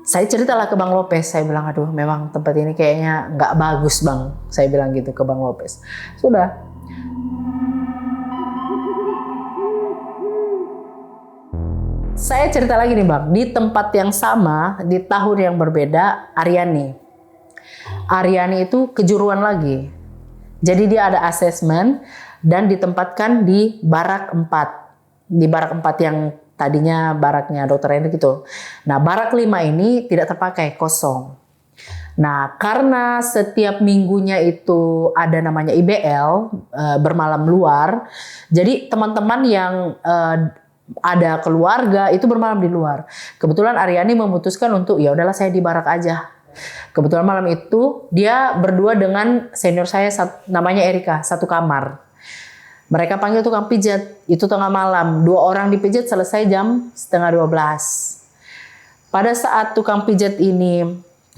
saya ceritalah ke Bang Lopez, saya bilang aduh memang tempat ini kayaknya nggak bagus Bang. Saya bilang gitu ke Bang Lopez. Sudah. Saya cerita lagi nih Bang, di tempat yang sama, di tahun yang berbeda, Aryani itu kejuruan lagi. Jadi dia ada asesmen dan ditempatkan di barak 4. Di barak 4 yang tadinya baraknya Dr. Hendrik gitu. Nah barak 5 ini tidak terpakai, kosong. Nah karena setiap minggunya itu ada namanya IBL, bermalam luar. Jadi teman-teman yang ada keluarga itu bermalam di luar. Kebetulan Aryani memutuskan untuk ya udahlah saya di barak aja. Kebetulan malam itu dia berdua dengan senior saya namanya Erika, satu kamar. Mereka panggil tukang pijat, itu tengah malam. 2 orang dipijat selesai jam 11:30. Pada saat tukang pijat ini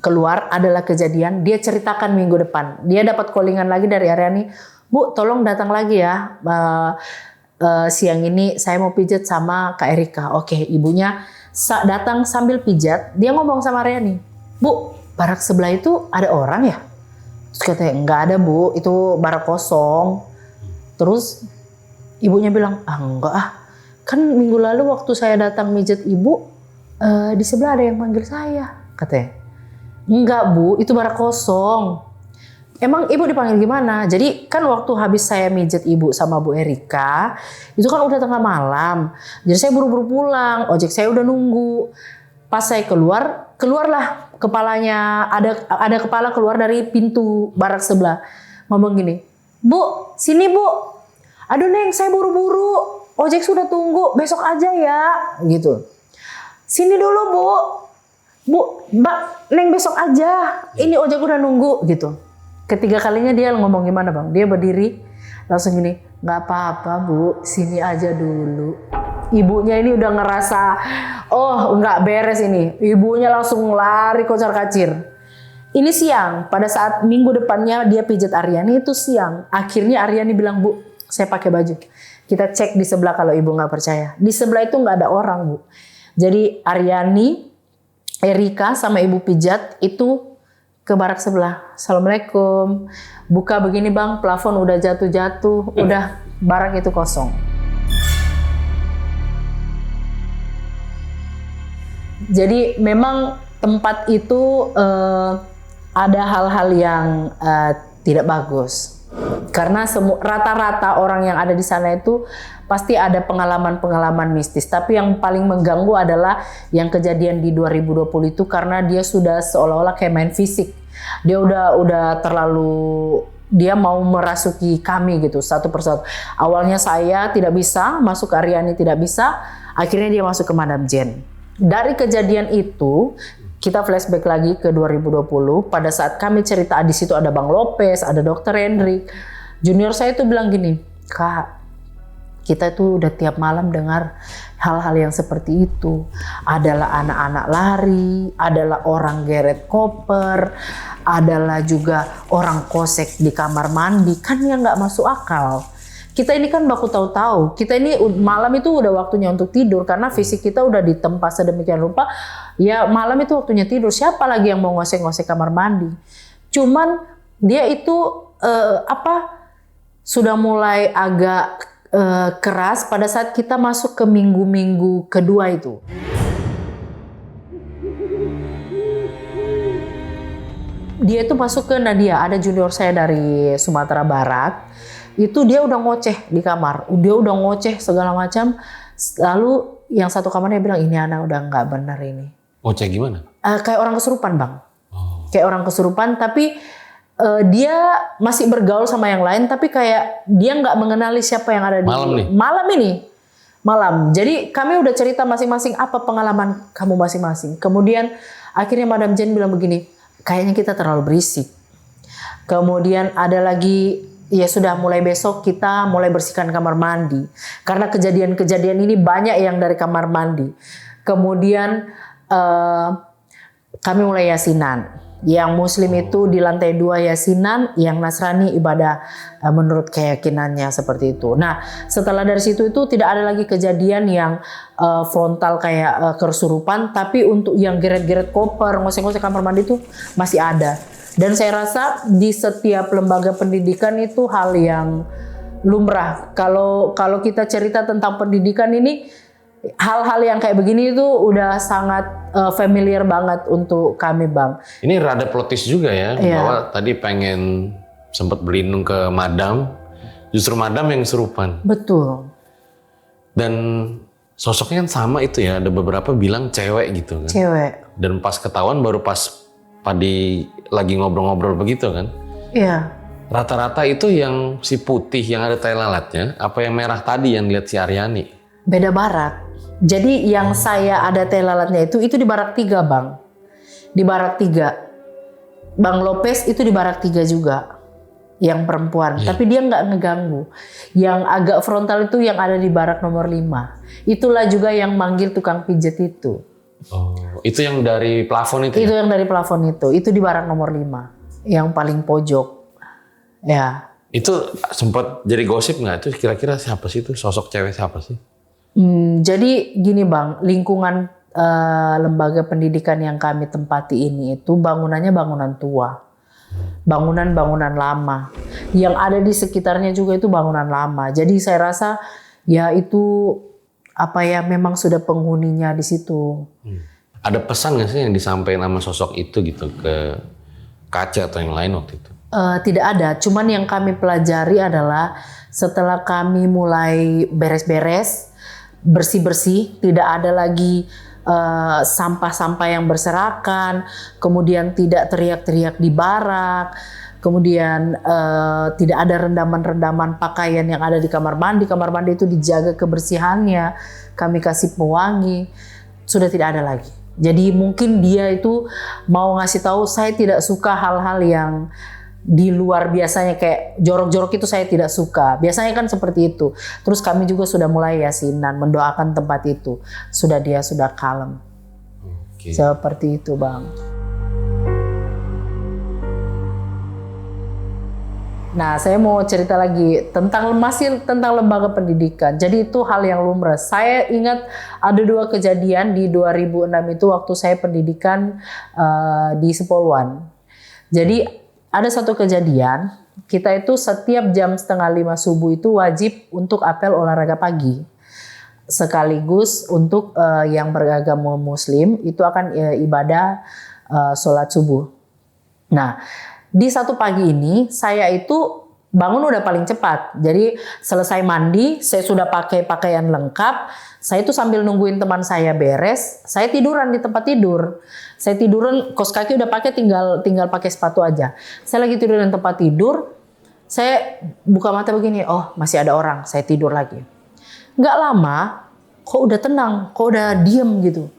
keluar adalah kejadian, dia ceritakan minggu depan. Dia dapat callingan lagi dari Aryani, Bu tolong datang lagi ya. Siang ini saya mau pijat sama Kak Erika. Oke, ibunya datang sambil pijat. Dia ngomong sama Aryani, Bu, barak sebelah itu ada orang ya? Terus katanya, enggak ada Bu, itu barak kosong. Terus ibunya bilang, enggak kan minggu lalu waktu saya datang pijat ibu, di sebelah ada yang panggil saya, katanya. Enggak Bu, itu barak kosong. Emang ibu dipanggil gimana? Jadi kan waktu habis saya mijet ibu sama Bu Erika, itu kan udah tengah malam. Jadi saya buru-buru pulang, ojek saya udah nunggu. Pas saya keluarlah kepalanya, ada kepala keluar dari pintu barak sebelah. Ngomong gini, "Bu, sini Bu. Aduh Neng, saya buru-buru. Ojek sudah tunggu, besok aja ya." Gitu. "Sini dulu Bu. Bu, Mbak, Neng besok aja. Ini ojek udah nunggu." Gitu. Ketiga kalinya dia ngomong gimana Bang? Dia berdiri langsung gini, "Nggak apa-apa Bu, sini aja dulu." Ibunya ini udah ngerasa, oh nggak beres ini. Ibunya langsung lari kocar kacir. Ini siang, pada saat minggu depannya dia pijat Aryani itu siang. Akhirnya Aryani bilang, "Bu, saya pakai baju." Kita cek di sebelah kalau ibu nggak percaya. Di sebelah itu nggak ada orang Bu. Jadi Aryani, Erika sama ibu pijat itu ke barak sebelah. "Assalamualaikum. Buka begini Bang, plafon udah jatuh-jatuh, udah barak itu kosong." Jadi memang tempat itu ada hal-hal yang tidak bagus. Karena rata-rata orang yang ada di sana itu pasti ada pengalaman-pengalaman mistis. Tapi yang paling mengganggu adalah yang kejadian di 2020 itu karena dia sudah seolah-olah kayak main fisik. Dia udah terlalu, dia mau merasuki kami gitu satu persatu. Awalnya saya tidak bisa masuk ke Aryani, tidak bisa. Akhirnya dia masuk ke Madam Jen. Dari kejadian itu, kita flashback lagi ke 2020. Pada saat kami cerita, di situ ada Bang Lopez, ada Dr. Hendrik. Junior saya itu bilang gini, "Kak, kita tuh udah tiap malam dengar hal-hal yang seperti itu. Adalah anak-anak lari, adalah orang geret koper, adalah juga orang kosek di kamar mandi." Kan yang nggak masuk akal. Kita ini kan baku tahu-tahu, kita ini malam itu udah waktunya untuk tidur karena fisik kita udah ditempa sedemikian rupa. Ya malam itu waktunya tidur, siapa lagi yang mau ngosek-ngosek kamar mandi? Cuman dia itu sudah mulai agak keras pada saat kita masuk ke minggu-minggu kedua itu. Dia itu masuk ke Nadia, ada junior saya dari Sumatera Barat. Itu dia udah ngoceh di kamar, dia udah ngoceh segala macam. Lalu yang satu kamarnya bilang, "Ini anak udah nggak benar ini." Ngoceh gimana? Kayak orang kesurupan Bang. Kayak orang kesurupan, tapi dia masih bergaul sama yang lain, tapi kayak dia nggak mengenali siapa yang ada di malam. Jadi kami udah cerita masing-masing apa pengalaman kamu masing-masing. Kemudian akhirnya Madam Jen bilang begini, "Kayaknya kita terlalu berisik." Kemudian ada lagi, "Ya sudah, mulai besok kita mulai bersihkan kamar mandi." Karena kejadian-kejadian ini banyak yang dari kamar mandi. Kemudian kami mulai yasinan. Yang Muslim itu di lantai 2 yasinan, yang Nasrani ibadah menurut keyakinannya seperti itu. Nah, setelah dari situ itu tidak ada lagi kejadian yang frontal kayak kesurupan, tapi untuk yang geret-geret koper, ngosek-ngosek kamar mandi itu masih ada. Dan saya rasa di setiap lembaga pendidikan itu hal yang lumrah. Kalau kita cerita tentang pendidikan ini, hal-hal yang kayak begini itu udah sangat familiar banget untuk kami Bang. Ini rada plotis juga ya, bahwa tadi pengen sempat berlindung ke Madam, justru Madam yang kesurupan. Betul. Dan sosoknya kan sama itu ya, ada beberapa bilang cewek gitu kan. Cewek. Dan pas ketahuan baru pas Padi lagi ngobrol-ngobrol begitu kan. Iya. Rata-rata itu yang si putih yang ada tai lalatnya, apa yang merah tadi yang lihat si Aryani? Beda barak. Jadi yang saya ada tai lalatnya itu di barak 3 Bang. Di barak 3. Bang Lopez itu di barak 3 juga. Yang perempuan. Tapi dia nggak ngeganggu. Yang agak frontal itu yang ada di barak nomor 5. Itulah juga yang manggil tukang pijet itu. Oh, itu yang dari plafon itu? Itu yang dari plafon itu di barak nomor 5. Yang paling pojok. Ya. Itu sempat jadi gosip nggak? Itu kira-kira siapa sih itu? Sosok cewek siapa sih? Jadi gini Bang, lingkungan lembaga pendidikan yang kami tempati ini itu bangunannya bangunan tua. Bangunan-bangunan lama. Yang ada di sekitarnya juga itu bangunan lama. Jadi saya rasa ya itu memang sudah penghuninya di situ. Ada pesan nggak sih yang disampaikan sama sosok itu gitu ke Kaca atau yang lain waktu itu? Tidak ada, cuman yang kami pelajari adalah setelah kami mulai beres-beres, bersih-bersih, tidak ada lagi sampah-sampah yang berserakan, kemudian tidak teriak-teriak di barak, kemudian tidak ada rendaman-rendaman pakaian yang ada di kamar mandi. Kamar mandi itu dijaga kebersihannya, kami kasih pewangi, sudah tidak ada lagi. Jadi mungkin dia itu mau ngasih tahu saya tidak suka hal-hal yang di luar biasanya, kayak jorok-jorok itu saya tidak suka. Biasanya kan seperti itu. Terus kami juga sudah mulai yasinan, mendoakan tempat itu. Dia sudah kalem. Seperti itu, Bang. Nah, saya mau cerita lagi masih tentang lembaga pendidikan. Jadi itu hal yang lumrah. Saya ingat ada 2 kejadian di 2006 itu waktu saya pendidikan di Sepoluan. Jadi ada satu kejadian, kita itu setiap jam 4:30 subuh itu wajib untuk apel olahraga pagi. Sekaligus untuk yang beragama Muslim itu akan ibadah sholat subuh. Nah, di satu pagi ini saya itu bangun udah paling cepat. Jadi selesai mandi, saya sudah pakai pakaian lengkap. Saya itu sambil nungguin teman saya beres, saya tiduran di tempat tidur. Saya tiduran, kaos kaki udah pakai, tinggal pakai sepatu aja. Saya lagi tidur di tempat tidur, saya buka mata begini, oh masih ada orang, saya tidur lagi. Nggak lama, kok udah tenang, kok udah diem gitu.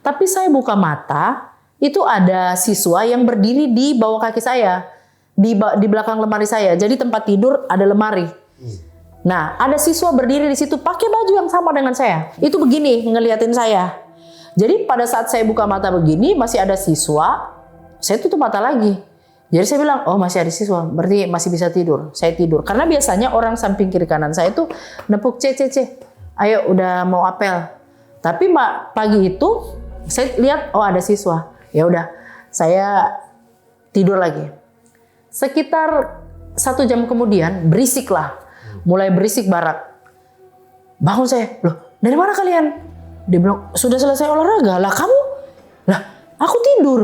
Tapi saya buka mata, itu ada siswa yang berdiri di bawah kaki saya, di belakang lemari saya. Jadi tempat tidur ada lemari. Nah, ada siswa berdiri di situ pakai baju yang sama dengan saya. Itu begini ngeliatin saya. Jadi pada saat saya buka mata begini masih ada siswa, saya tutup mata lagi. Jadi saya bilang, oh masih ada siswa, berarti masih bisa tidur. Saya tidur. Karena biasanya orang samping kiri kanan saya itu nepuk C. Ayo udah mau apel. Tapi pagi itu saya lihat, oh ada siswa. Ya udah, saya tidur lagi. Sekitar 1 jam kemudian berisik lah, mulai berisik barak. Bangun saya, loh dari mana kalian? Dia bilang sudah selesai olahraga. Lah kamu? Lah aku tidur.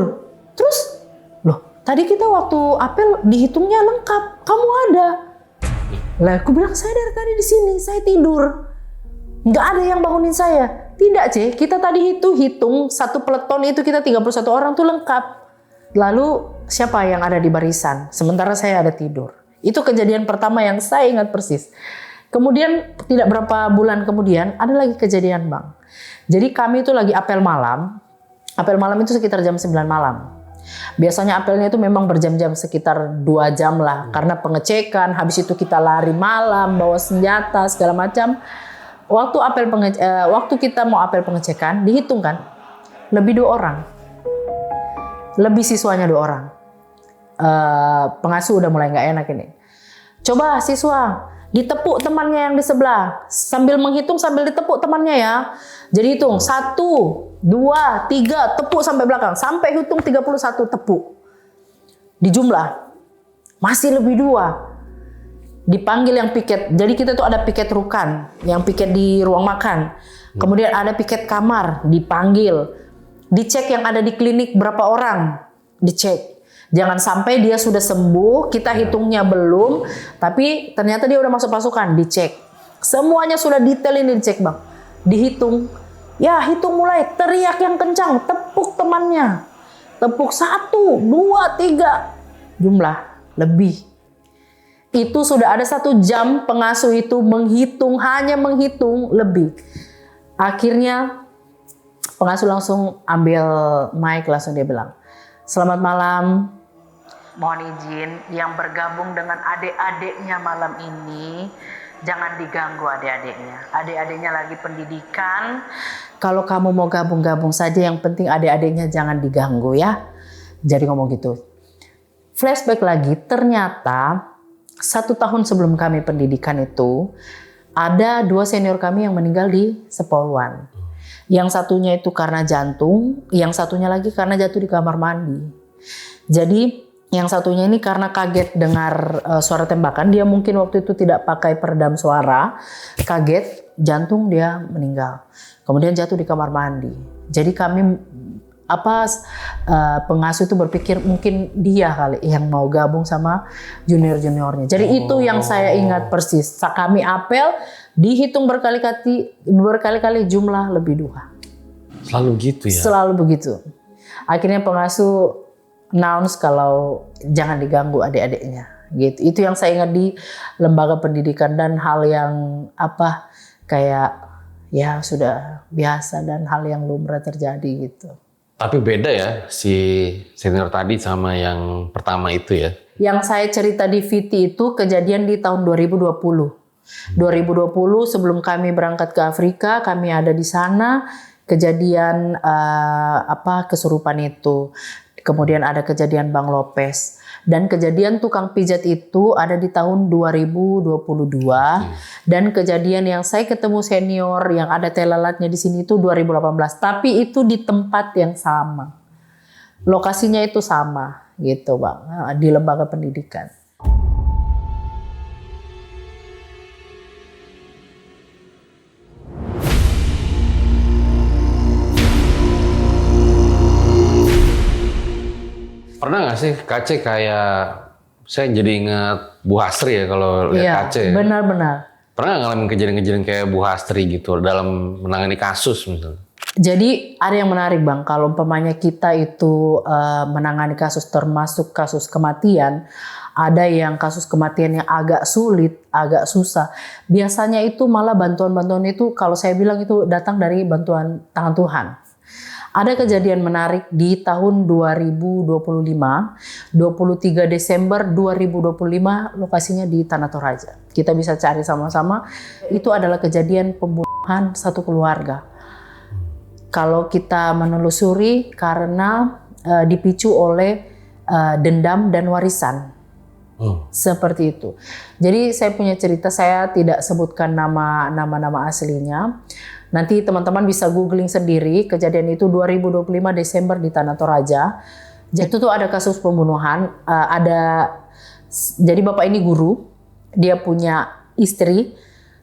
Terus, loh tadi kita waktu apel dihitungnya lengkap, kamu ada. Lah aku bilang saya dari tadi di sini, saya tidur. Nggak ada yang bangunin saya. Tidak, C. Kita tadi hitung satu peleton itu kita 31 orang tuh lengkap. Lalu siapa yang ada di barisan? Sementara saya ada tidur. Itu kejadian pertama yang saya ingat persis. Kemudian tidak berapa bulan kemudian ada lagi kejadian, Bang. Jadi kami itu lagi apel malam. Apel malam itu sekitar jam 9 malam. Biasanya apelnya itu memang berjam-jam, sekitar 2 jam lah. Karena pengecekan, habis itu kita lari malam, bawa senjata, segala macam. Waktu kita mau apel pengecekan, dihitung kan, lebih 2 orang. Lebih siswanya 2 orang. Pengasuh udah mulai nggak enak ini. Coba siswa, ditepuk temannya yang di sebelah. Sambil menghitung, sambil ditepuk temannya ya. Jadi hitung, 1, 2, 3, tepuk sampai belakang. Sampai hitung 31 tepuk. Dijumlah. Masih lebih 2. Dipanggil yang piket. Jadi kita tuh ada piket rukan, yang piket di ruang makan. Kemudian ada piket kamar, dipanggil. Dicek yang ada di klinik berapa orang, dicek. Jangan sampai dia sudah sembuh, kita hitungnya belum, tapi ternyata dia udah masuk pasukan, dicek. Semuanya sudah detail ini dicek, Bang. Dihitung. Ya, hitung mulai, teriak yang kencang, tepuk temannya. Tepuk 1, 2, 3. Jumlah lebih. Itu sudah ada 1 jam pengasuh itu menghitung, hanya menghitung lebih. Akhirnya pengasuh langsung ambil mic, langsung dia bilang, selamat malam, mohon izin yang bergabung dengan adik-adiknya malam ini, jangan diganggu adik-adiknya. Adik-adiknya lagi pendidikan, kalau kamu mau gabung-gabung saja, yang penting adik-adiknya jangan diganggu ya. Jadi ngomong gitu. Flashback lagi, ternyata 1 tahun sebelum kami pendidikan itu, ada 2 senior kami yang meninggal di Sepoluan. Yang satunya itu karena jantung, yang satunya lagi karena jatuh di kamar mandi. Jadi yang satunya ini karena kaget dengar suara tembakan, dia mungkin waktu itu tidak pakai peredam suara, kaget, jantung dia meninggal. Kemudian jatuh di kamar mandi. Jadi kami pengasuh itu berpikir mungkin dia kali yang mau gabung sama junior-juniornya. Jadi itu yang saya ingat persis. Kami apel, dihitung berkali-kali jumlah lebih 2. Selalu gitu ya? Selalu begitu. Akhirnya pengasuh announce kalau jangan diganggu adik-adiknya. Gitu. Itu yang saya ingat di lembaga pendidikan, dan hal yang kayak ya sudah biasa dan hal yang lumrah terjadi gitu. Tapi beda ya si senior tadi sama yang pertama itu ya? Yang saya cerita di VT itu kejadian di tahun 2020. 2020 sebelum kami berangkat ke Afrika, kami ada di sana, kejadian kesurupan itu. Kemudian ada kejadian Bang Lopez. Dan kejadian tukang pijat itu ada di tahun 2022. Dan kejadian yang saya ketemu senior yang ada telalatnya di sini itu 2018. Tapi itu di tempat yang sama. Lokasinya itu sama gitu Bang, di lembaga pendidikan. Pernah nggak sih Kace kayak, saya jadi ingat Bu Hasri ya kalau lihat Kace. Iya, benar-benar. Pernah nggak ngalamin kejadian-kejadian kayak Bu Hasri gitu dalam menangani kasus misalnya? Jadi ada yang menarik Bang, kalau umpamanya kita itu menangani kasus termasuk kasus kematian, ada yang kasus kematian yang agak sulit, agak susah. Biasanya itu malah bantuan-bantuan itu kalau saya bilang itu datang dari bantuan tangan Tuhan. Ada kejadian menarik di tahun 2025, 23 Desember 2025, lokasinya di Tanah Toraja. Kita bisa cari sama-sama, itu adalah kejadian pembunuhan satu keluarga. Kalau kita menelusuri karena dipicu oleh dendam dan warisan. Seperti itu. Jadi saya punya cerita, saya tidak sebutkan nama aslinya. Nanti teman-teman bisa googling sendiri, kejadian itu 2025 Desember di Tanah Toraja. Jadi itu tuh ada kasus pembunuhan, jadi bapak ini guru, dia punya istri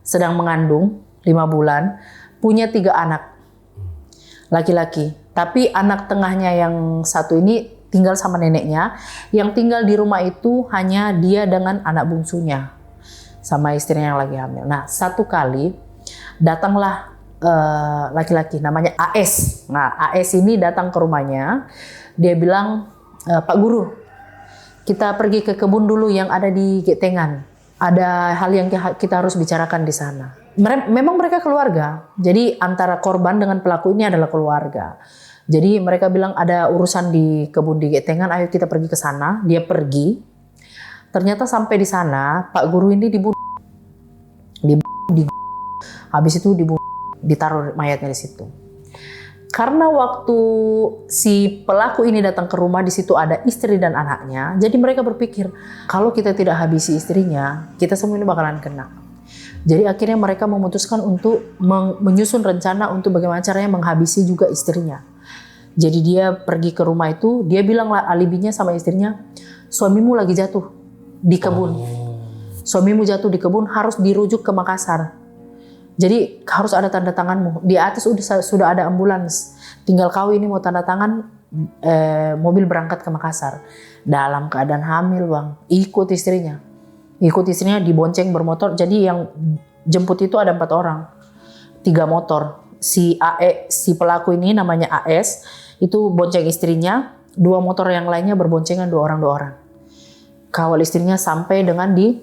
sedang mengandung 5 bulan, punya 3 anak laki-laki. Tapi anak tengahnya yang satu ini tinggal sama neneknya, yang tinggal di rumah itu hanya dia dengan anak bungsunya, sama istrinya yang lagi hamil. Nah, satu kali datanglah laki-laki namanya AS. Nah, AS ini datang ke rumahnya. Dia bilang, Pak Guru, kita pergi ke kebun dulu yang ada di Getengan. Ada hal yang kita harus bicarakan di sana. Memang mereka keluarga. Jadi antara korban dengan pelaku ini adalah keluarga. Jadi mereka bilang ada urusan di kebun di Getengan, ayo kita pergi ke sana. Dia pergi. Ternyata sampai di sana, Pak Guru ini dibunuh. Habis itu ditaruh mayatnya di situ. Karena waktu si pelaku ini datang ke rumah, di situ ada istri dan anaknya. Jadi mereka berpikir, kalau kita tidak habisi istrinya, kita semua ini bakalan kena. Jadi akhirnya mereka memutuskan untuk menyusun rencana untuk bagaimana caranya menghabisi juga istrinya. Jadi dia pergi ke rumah itu, dia bilang lah alibinya sama istrinya, suamimu lagi jatuh di kebun. Suamimu jatuh di kebun, harus dirujuk ke Makassar. Jadi harus ada tanda tanganmu. Di atas sudah ada ambulans. Tinggal kau ini mau tanda tangan, mobil berangkat ke Makassar. Dalam keadaan hamil Bang. Ikut istrinya dibonceng bermotor. Jadi yang jemput itu ada 4 orang. 3 motor. Si pelaku ini namanya AS. Itu bonceng istrinya. 2 motor yang lainnya berboncengan 2 orang. Kawal istrinya sampai dengan di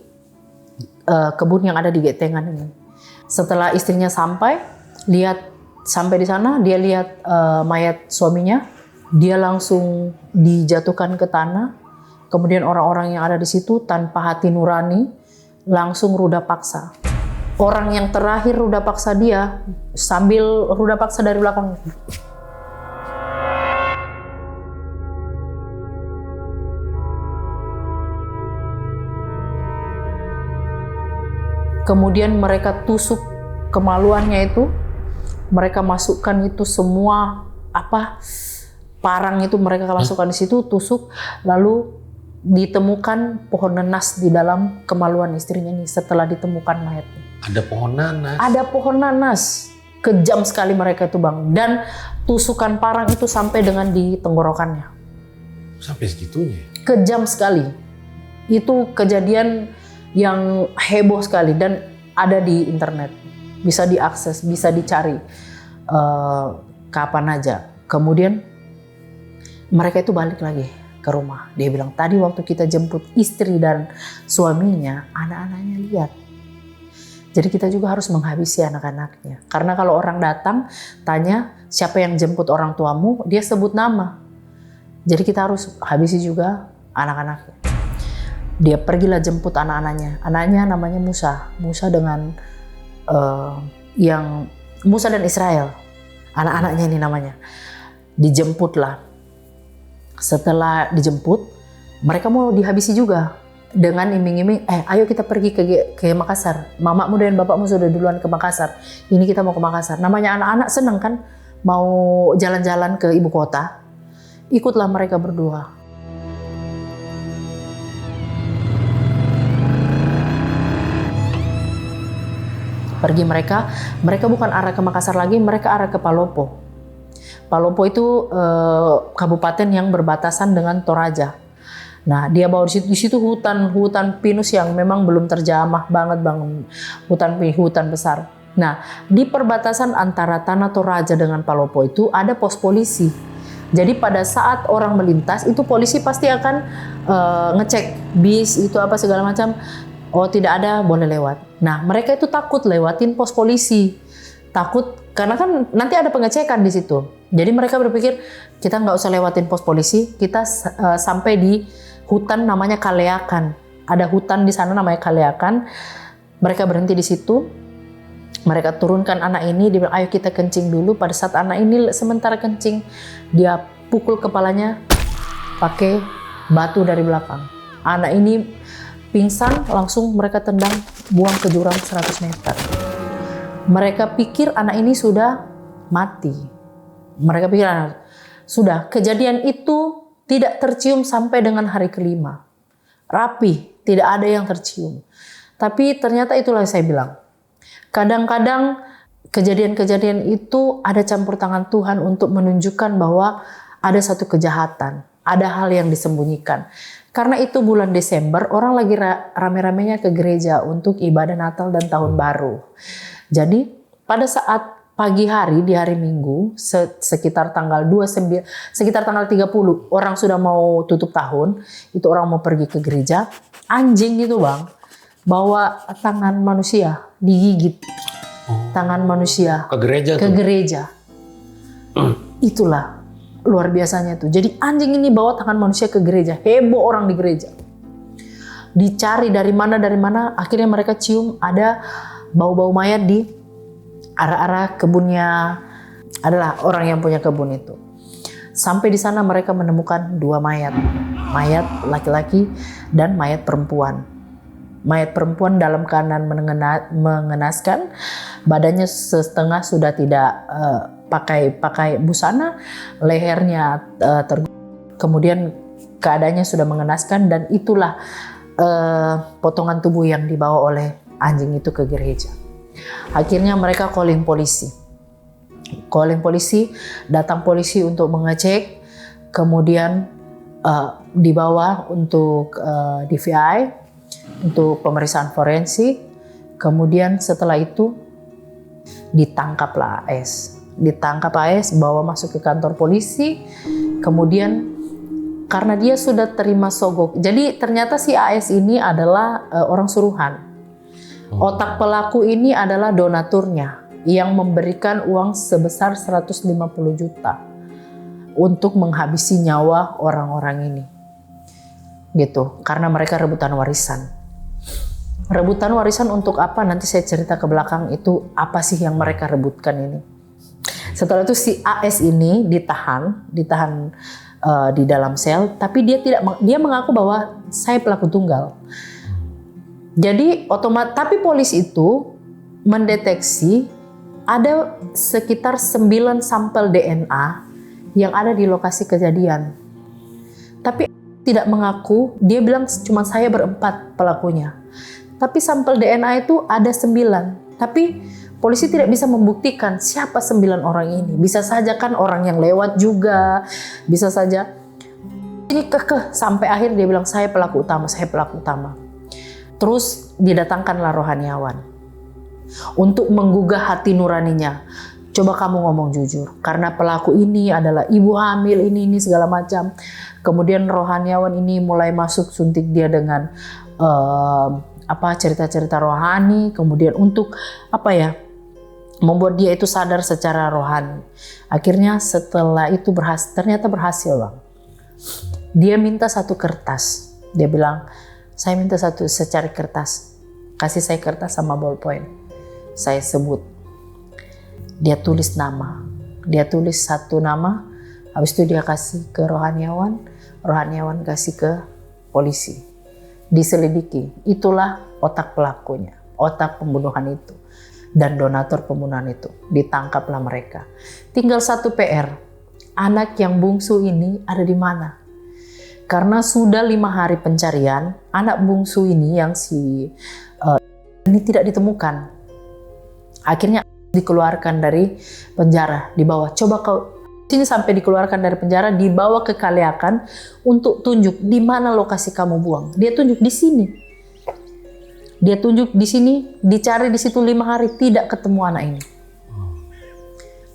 kebun yang ada di Getengan ini. Setelah istrinya sampai di sana, dia lihat mayat suaminya, dia langsung dijatuhkan ke tanah. Kemudian orang-orang yang ada di situ tanpa hati nurani langsung ruda paksa. Orang yang terakhir ruda paksa dia sambil ruda paksa dari belakang. Kemudian mereka tusuk kemaluannya itu, mereka masukkan itu semua parang itu mereka masukkan di situ, tusuk, lalu ditemukan pohon nanas di dalam kemaluan istrinya ini setelah ditemukan mayatnya. Ada pohon nanas? Ada pohon nanas. Kejam sekali mereka itu Bang. Dan tusukan parang itu sampai dengan di tenggorokannya. Sampai segitunya? Kejam sekali. Itu kejadian yang heboh sekali dan ada di internet, bisa diakses, bisa dicari. kapan aja. Kemudian mereka itu balik lagi ke rumah. Dia bilang, tadi waktu kita jemput istri dan suaminya, anak-anaknya lihat. Jadi kita juga harus menghabisi anak-anaknya. Karena kalau orang datang tanya siapa yang jemput orang tuamu, dia sebut nama. Jadi kita harus habisi juga anak-anaknya. Dia pergilah jemput anak-anaknya. Anaknya namanya Musa. Musa dengan Musa dan Israel. Anak-anaknya ini namanya. Dijemputlah. Setelah dijemput, mereka mau dihabisi juga dengan iming-iming, ayo kita pergi ke Makassar. Mamamu dan bapakmu sudah duluan ke Makassar. Ini kita mau ke Makassar. Namanya anak-anak seneng kan, mau jalan-jalan ke ibu kota. Ikutlah mereka berdua. Pergi mereka bukan arah ke Makassar lagi, mereka arah ke Palopo. Palopo itu kabupaten yang berbatasan dengan Toraja. Nah, dia bawa di situ hutan pinus yang memang belum terjamah banget bang, hutan besar. Nah, di perbatasan antara tanah Toraja dengan Palopo itu ada pos polisi. Jadi pada saat orang melintas itu polisi pasti akan ngecek bis itu apa segala macam. Oh, tidak ada, boleh lewat. Nah, mereka itu takut lewatin pos polisi. Takut karena kan nanti ada pengecekan di situ. Jadi mereka berpikir kita nggak usah lewatin pos polisi, kita sampai di hutan namanya Kaleakan. Ada hutan di sana namanya Kaleakan. Mereka berhenti di situ. Mereka turunkan anak ini, dia bilang ayo kita kencing dulu. Pada saat anak ini sementara kencing, dia pukul kepalanya pakai batu dari belakang. Anak ini pingsan, langsung mereka tendang, buang ke jurang 100 meter. Mereka pikir anak ini sudah mati. Mereka pikir sudah. Kejadian itu tidak tercium sampai dengan hari kelima. Rapi, tidak ada yang tercium. Tapi ternyata itulah yang saya bilang. Kadang-kadang kejadian-kejadian itu ada campur tangan Tuhan untuk menunjukkan bahwa ada satu kejahatan, ada hal yang disembunyikan. Karena itu bulan Desember, orang lagi rame-ramenya ke gereja untuk ibadah Natal dan Tahun Baru. Jadi pada saat pagi hari di hari Minggu sekitar tanggal 29, sekitar tanggal 30 orang sudah mau tutup tahun, itu orang mau pergi ke gereja, anjing itu bang bawa tangan manusia digigit. Tangan manusia ke gereja. Itulah luar biasanya tuh. Jadi anjing ini bawa tangan manusia ke gereja, heboh orang di gereja. Dicari dari mana, akhirnya mereka cium ada bau-bau mayat di arah-arah kebunnya, adalah orang yang punya kebun itu. Sampai di sana mereka menemukan 2 mayat. Mayat laki-laki dan mayat perempuan. Mayat perempuan dalam keadaan mengenaskan, badannya setengah sudah tidak pakai busana, lehernya kemudian keadaannya sudah mengenaskan, dan itulah potongan tubuh yang dibawa oleh anjing itu ke gereja. Akhirnya mereka calling polisi, datang polisi untuk mengecek, kemudian dibawa untuk DVI, untuk pemeriksaan forensik. Kemudian setelah itu ditangkaplah AS. Bawa masuk ke kantor polisi. Kemudian karena dia sudah terima sogok, jadi ternyata si AS ini adalah orang suruhan. Otak pelaku ini adalah donaturnya yang memberikan uang sebesar 150 juta untuk menghabisi nyawa orang-orang ini. Gitu, karena mereka rebutan warisan. Rebutan warisan untuk apa? Nanti saya cerita ke belakang itu apa sih yang mereka rebutkan ini. Setelah itu si AS ini ditahan di dalam sel, tapi dia mengaku bahwa saya pelaku tunggal. Jadi tapi polisi itu mendeteksi ada sekitar 9 sampel DNA yang ada di lokasi kejadian. Tapi tidak mengaku, dia bilang cuma saya berempat pelakunya. Tapi sampel DNA itu ada 9. Tapi polisi tidak bisa membuktikan siapa 9 orang ini. Bisa saja kan orang yang lewat juga, bisa saja. Ini kekeh sampai akhir dia bilang saya pelaku utama. Terus didatangkanlah rohaniawan untuk menggugah hati nuraninya. Coba kamu ngomong jujur, karena pelaku ini adalah ibu hamil, ini segala macam. Kemudian rohaniawan ini mulai masuk suntik dia dengan cerita-cerita rohani, kemudian untuk membuat dia itu sadar secara rohani. Akhirnya setelah itu ternyata berhasil, Bang. Dia minta satu kertas. Dia bilang, saya minta secari kertas. Kasih saya kertas sama ballpoint. Saya sebut. Dia tulis nama. Dia tulis satu nama. Habis itu dia kasih ke rohaniawan. Rohaniawan kasih ke polisi. Diselidiki. Itulah otak pelakunya. Otak pembunuhan itu. Dan donatur pembunuhan itu. Ditangkaplah mereka. Tinggal satu PR. Anak yang bungsu ini ada di mana? Karena sudah 5 hari pencarian, anak bungsu ini yang ini tidak ditemukan. Akhirnya dikeluarkan dari penjara, dibawa. Coba kau sini sampai dikeluarkan dari penjara, dibawa ke Kaliakan untuk tunjuk di mana lokasi kamu buang. Dia tunjuk di sini. Dia tunjuk di sini, dicari di situ 5 hari, tidak ketemu anak ini.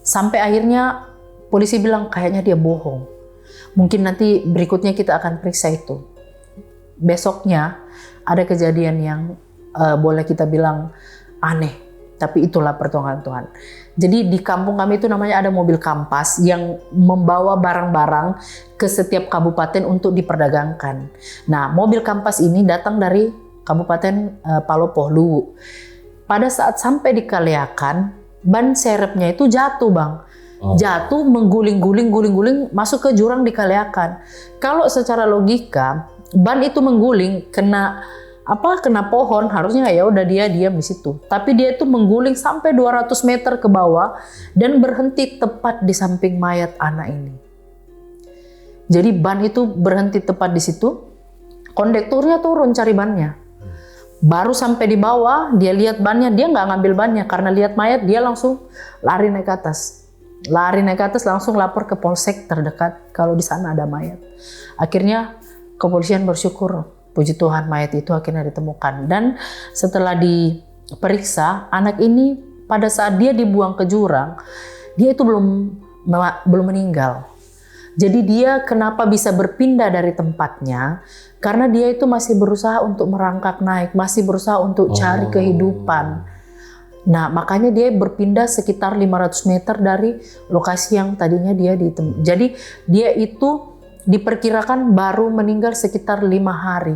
Sampai akhirnya polisi bilang kayaknya dia bohong. Mungkin nanti berikutnya kita akan periksa itu. Besoknya ada kejadian yang boleh kita bilang aneh, tapi itulah pertolongan Tuhan. Jadi di kampung kami itu namanya ada mobil kampas yang membawa barang-barang ke setiap kabupaten untuk diperdagangkan. Nah, mobil kampas ini datang dari Kabupaten Palopo, Luwu. Pada saat sampai di Kaliakan, ban serepnya itu jatuh, Bang. Jatuh, mengguling-guling masuk ke jurang di Kaliakan. Kalau secara logika, ban itu mengguling kena pohon, harusnya ya udah dia diam di situ. Tapi dia itu mengguling sampai 200 meter ke bawah dan berhenti tepat di samping mayat anak ini. Jadi ban itu berhenti tepat di situ. Kondekturnya turun cari bannya. Baru sampai di bawah, dia lihat bannya, dia nggak ngambil bannya karena lihat mayat, dia langsung lari naik ke atas. Langsung lapor ke polsek terdekat kalau di sana ada mayat. Akhirnya kepolisian bersyukur, puji Tuhan mayat itu akhirnya ditemukan. Dan setelah diperiksa, anak ini pada saat dia dibuang ke jurang, dia itu belum meninggal. Jadi dia kenapa bisa berpindah dari tempatnya? Karena dia itu masih berusaha untuk merangkak naik, masih berusaha untuk cari kehidupan. Nah, makanya dia berpindah sekitar 500 meter dari lokasi yang tadinya dia ditemukan. Jadi dia itu diperkirakan baru meninggal sekitar 5 hari.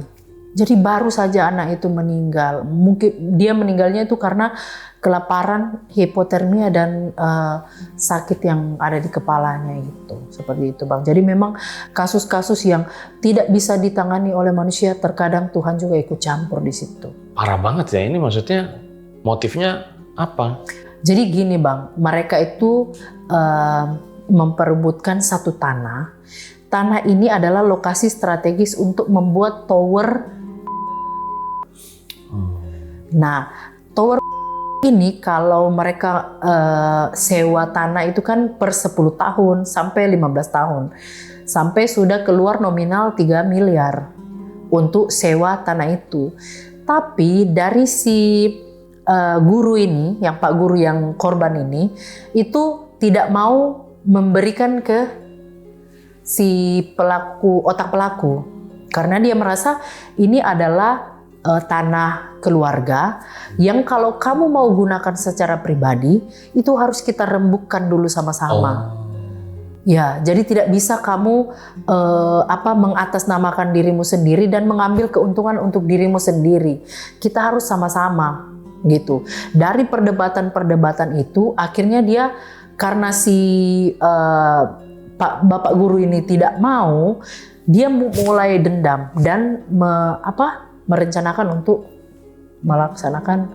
Jadi baru saja anak itu meninggal. Mungkin dia meninggalnya itu karena kelaparan, hipotermia, dan sakit yang ada di kepalanya itu. Seperti itu, Bang. Jadi memang kasus-kasus yang tidak bisa ditangani oleh manusia, terkadang Tuhan juga ikut campur di situ. Parah banget ya, ini maksudnya motifnya apa? Jadi gini, Bang, mereka itu memperebutkan satu tanah. Tanah ini adalah lokasi strategis untuk membuat tower. Nah, tower ini kalau mereka sewa tanah itu kan per 10 tahun sampai 15 tahun. Sampai sudah keluar nominal 3 miliar untuk sewa tanah itu. Tapi dari si guru ini, yang Pak Guru yang korban ini, itu tidak mau memberikan ke si otak pelaku. Karena dia merasa ini adalah tanah keluarga yang kalau kamu mau gunakan secara pribadi itu harus kita rembukkan dulu sama-sama. Ya, jadi tidak bisa kamu mengatasnamakan dirimu sendiri dan mengambil keuntungan untuk dirimu sendiri. Kita harus sama-sama gitu. Dari perdebatan itu akhirnya dia, karena si Bapak Guru ini tidak mau, dia mulai dendam dan merencanakan untuk melaksanakan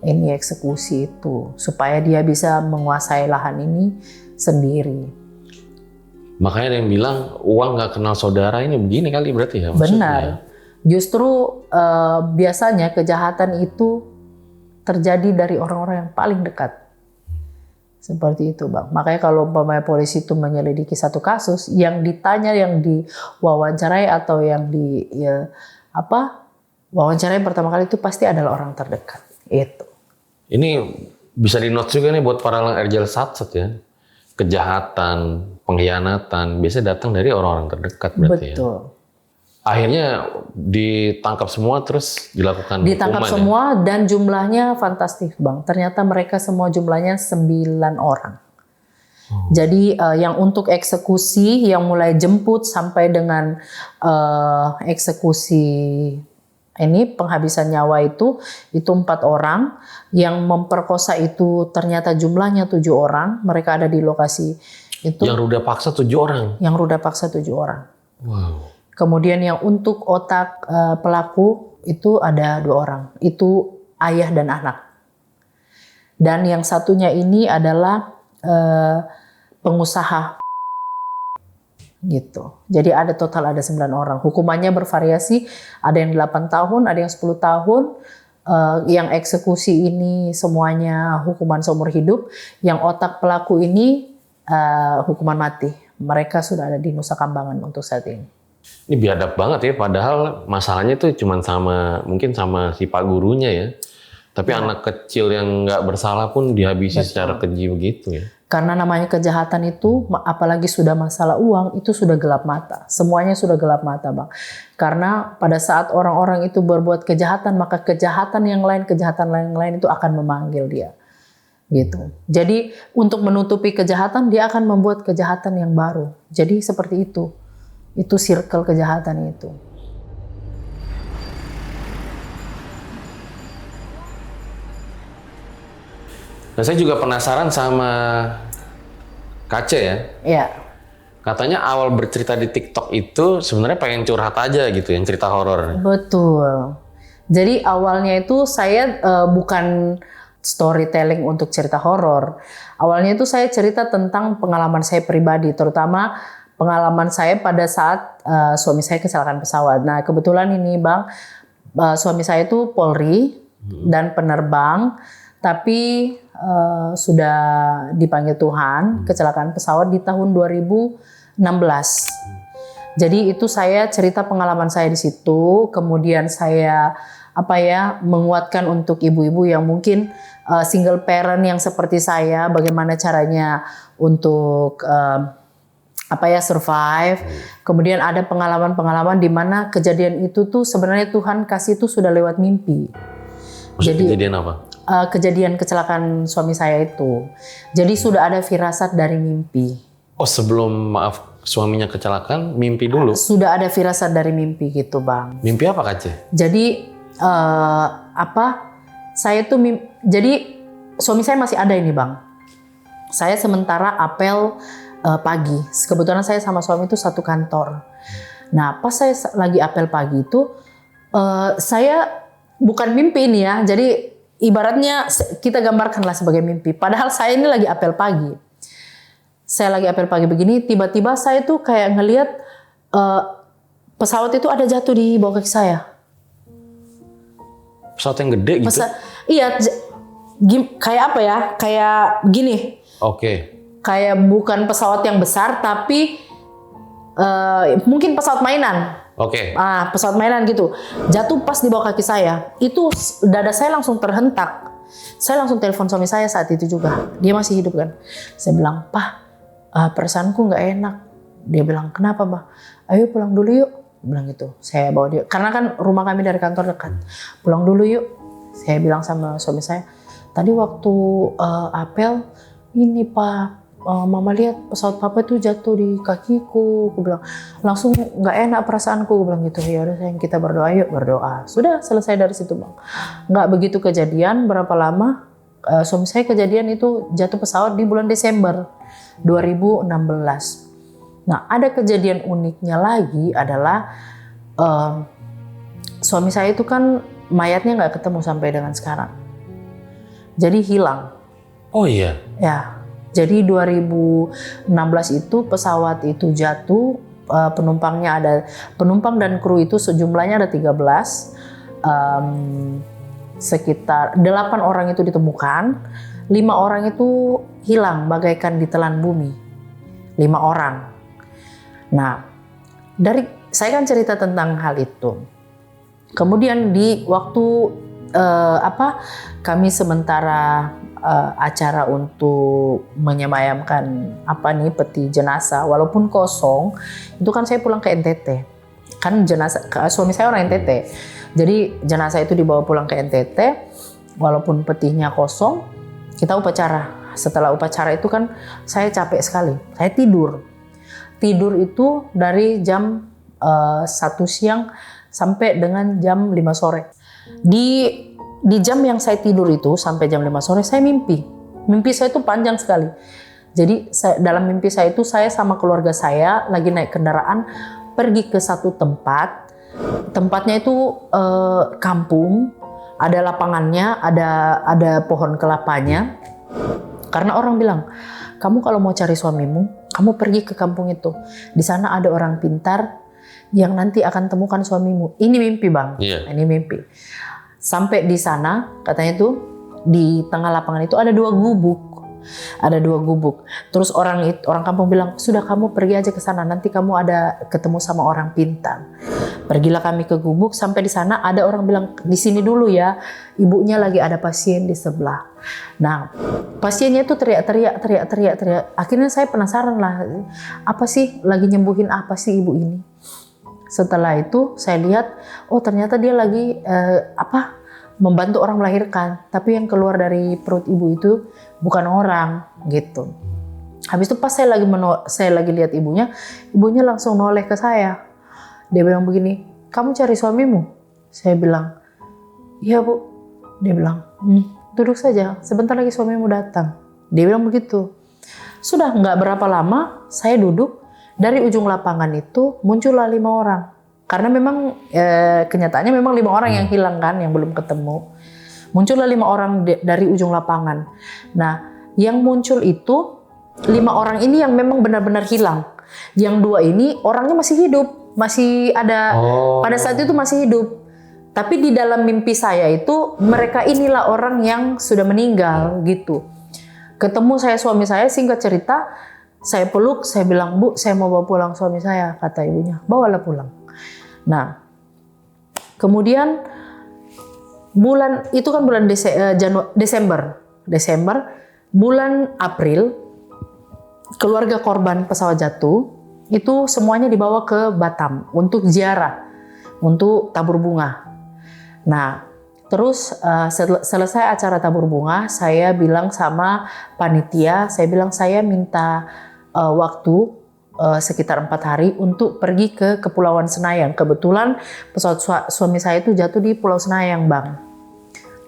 ini eksekusi itu supaya dia bisa menguasai lahan ini sendiri. Makanya ada yang bilang uang nggak kenal saudara, ini begini kali berarti ya maksudnya. Benar. Justru biasanya kejahatan itu terjadi dari orang-orang yang paling dekat. Seperti itu, Bang. Makanya kalau umpamanya polisi itu menyelidiki satu kasus, yang ditanya, yang diwawancarai atau yang wawancarai pertama kali itu pasti adalah orang terdekat. Itu. Ini bisa di-note juga nih buat para Erjal Satsat ya. Kejahatan, pengkhianatan biasanya datang dari orang-orang terdekat berarti ya. Betul. Akhirnya ditangkap semua terus dilakukan Ditangkap hukuman semua dan jumlahnya fantastis Bang. Ternyata mereka semua jumlahnya 9 orang. Jadi yang untuk eksekusi yang mulai jemput sampai dengan eksekusi ini penghabisan nyawa itu 4 orang. Yang memperkosa itu ternyata jumlahnya 7 orang. Mereka ada di lokasi itu. Yang ruda paksa 7 orang? Yang ruda paksa 7 orang. Wow. Kemudian yang untuk otak pelaku itu ada 2 orang. Itu ayah dan anak. Dan yang satunya ini adalah pengusaha gitu. Jadi ada 9 orang. Hukumannya bervariasi, ada yang 8 tahun, ada yang 10 tahun. Yang eksekusi ini semuanya hukuman seumur hidup. Yang otak pelaku ini hukuman mati. Mereka sudah ada di Nusa Kambangan untuk saat ini. Ini biadab banget ya, padahal masalahnya itu cuma mungkin sama si pak gurunya ya. Tapi anak kecil yang nggak bersalah pun dihabisi secara keji begitu ya. Karena namanya kejahatan itu, apalagi sudah masalah uang, itu sudah gelap mata. Semuanya sudah gelap mata, Bang. Karena pada saat orang-orang itu berbuat kejahatan, maka kejahatan yang lain itu akan memanggil dia. Gitu. Jadi untuk menutupi kejahatan, dia akan membuat kejahatan yang baru. Jadi seperti itu. Itu circle kejahatan itu. Nah, saya juga penasaran sama Kace ya. Iya. Katanya awal bercerita di TikTok itu sebenarnya pengen curhat aja gitu, yang cerita horor. Betul. Jadi awalnya itu saya bukan storytelling untuk cerita horor. Awalnya itu saya cerita tentang pengalaman saya pribadi, terutama pengalaman saya pada saat suami saya kecelakaan pesawat. Nah, kebetulan ini Bang, suami saya itu Polri dan penerbang, tapi sudah dipanggil Tuhan, kecelakaan pesawat di tahun 2016. Jadi itu saya cerita pengalaman saya di situ, kemudian saya menguatkan untuk ibu-ibu yang mungkin single parent yang seperti saya, bagaimana caranya untuk survive. Kemudian ada pengalaman-pengalaman di mana kejadian itu tuh sebenarnya Tuhan kasih itu sudah lewat mimpi. Jadi kejadian apa? Kejadian kecelakaan suami saya itu. Jadi sudah ada firasat dari mimpi. Oh, sebelum suaminya kecelakaan, mimpi dulu? Sudah ada firasat dari mimpi gitu, Bang. Mimpi apa, Kace? Jadi saya tuh jadi suami saya masih ada ini, Bang. Saya sementara apel pagi. Kebetulan saya sama suami itu satu kantor. Nah, pas saya lagi apel pagi itu, saya bukan mimpi ini ya. Jadi ibaratnya kita gambarkanlah sebagai mimpi. Padahal saya ini lagi apel pagi. Saya lagi apel pagi begini, tiba-tiba saya tuh kayak ngelihat pesawat itu ada jatuh di bawah kaki saya. Pesawat yang gede gitu? Iya, kayak apa ya? Kayak gini. Oke. Kayak bukan pesawat yang besar, tapi mungkin pesawat mainan. Oke. Pesawat mainan gitu. Jatuh pas di bawah kaki saya. Itu dada saya langsung terhentak. Saya langsung telepon suami saya saat itu juga. Dia masih hidup kan. Saya bilang, "Pak, perasaanku nggak enak." Dia bilang, "Kenapa, Mbak? Ayo pulang dulu yuk." Bilang gitu. Saya bawa dia. Karena kan rumah kami dari kantor dekat. "Pulang dulu yuk." Saya bilang sama suami saya, "Tadi waktu apel, ini Pak, Mama lihat pesawat Papa itu jatuh di kakiku." Aku bilang, "Langsung nggak enak perasaanku." Aku bilang gitu. "Ya udah sayang, kita berdoa yuk." Berdoa. Sudah selesai dari situ, Bang. Nggak begitu kejadian, berapa lama suami saya kejadian itu jatuh pesawat di bulan Desember 2016. Nah, ada kejadian uniknya lagi adalah suami saya itu kan mayatnya nggak ketemu sampai dengan sekarang. Jadi hilang. Oh iya? Ya, jadi 2016 itu pesawat itu jatuh, penumpang dan kru itu sejumlahnya ada 13. Sekitar 8 orang itu ditemukan, 5 orang itu hilang bagaikan ditelan bumi. 5 orang. Nah, saya kan cerita tentang hal itu. Kemudian di waktu kami sementara acara untuk menyemayamkan peti jenazah, walaupun kosong, itu kan saya pulang ke NTT. Kan suami saya orang NTT. Jadi jenazah itu dibawa pulang ke NTT, walaupun petinya kosong, kita upacara. Setelah upacara itu kan saya capek sekali, saya tidur. Tidur itu dari jam 1 siang sampai dengan jam 5 sore. Di jam yang saya tidur itu sampai jam 5 sore saya mimpi. Mimpi saya itu panjang sekali. Jadi dalam mimpi saya itu saya sama keluarga saya lagi naik kendaraan pergi ke satu tempat. Tempatnya itu kampung, ada lapangannya, ada pohon kelapanya. Karena orang bilang, kamu kalau mau cari suamimu, kamu pergi ke kampung itu. Di sana ada orang pintar yang nanti akan temukan suamimu. Ini mimpi, Bang. Iya. Ini mimpi. Sampai di sana, katanya itu di tengah lapangan itu ada 2 gubuk. Ada 2 gubuk. Terus orang kampung bilang, sudah kamu pergi aja ke sana, nanti kamu ada ketemu sama orang pintar. Pergilah kami ke gubuk, sampai di sana ada orang bilang, di sini dulu ya, ibunya lagi ada pasien di sebelah. Nah, pasiennya itu teriak. Akhirnya saya penasaran lah, apa sih lagi nyembuhin apa sih ibu ini? Setelah itu saya lihat, oh ternyata dia lagi membantu orang melahirkan, tapi yang keluar dari perut ibu itu bukan orang gitu. Habis itu pas saya lagi lihat ibunya langsung noleh ke saya. Dia bilang begini, kamu cari suamimu? Saya bilang, iya Bu. Dia bilang, duduk saja, sebentar lagi suamimu datang. Dia bilang begitu. Sudah nggak berapa lama saya duduk. Dari ujung lapangan itu muncullah 5 orang. Karena memang kenyataannya memang 5 orang yang hilang kan, yang belum ketemu. Muncullah 5 orang dari ujung lapangan. Nah, yang muncul itu 5 orang ini yang memang benar-benar hilang. Yang 2 ini orangnya masih hidup, masih ada. Pada saat itu masih hidup. Tapi di dalam mimpi saya itu mereka inilah orang yang sudah meninggal gitu. Ketemu suami saya, singkat cerita. Saya peluk, saya bilang, Bu, saya mau bawa pulang suami saya, kata ibunya. Bawalah pulang. Nah, kemudian itu kan bulan Desember, bulan April, keluarga korban pesawat jatuh, itu semuanya dibawa ke Batam untuk ziarah, untuk tabur bunga. Nah, terus selesai acara tabur bunga, saya bilang sama panitia, saya minta waktu sekitar 4 hari untuk pergi ke Kepulauan Senayang. Kebetulan pesawat suami saya itu jatuh di Pulau Senayang, Bang.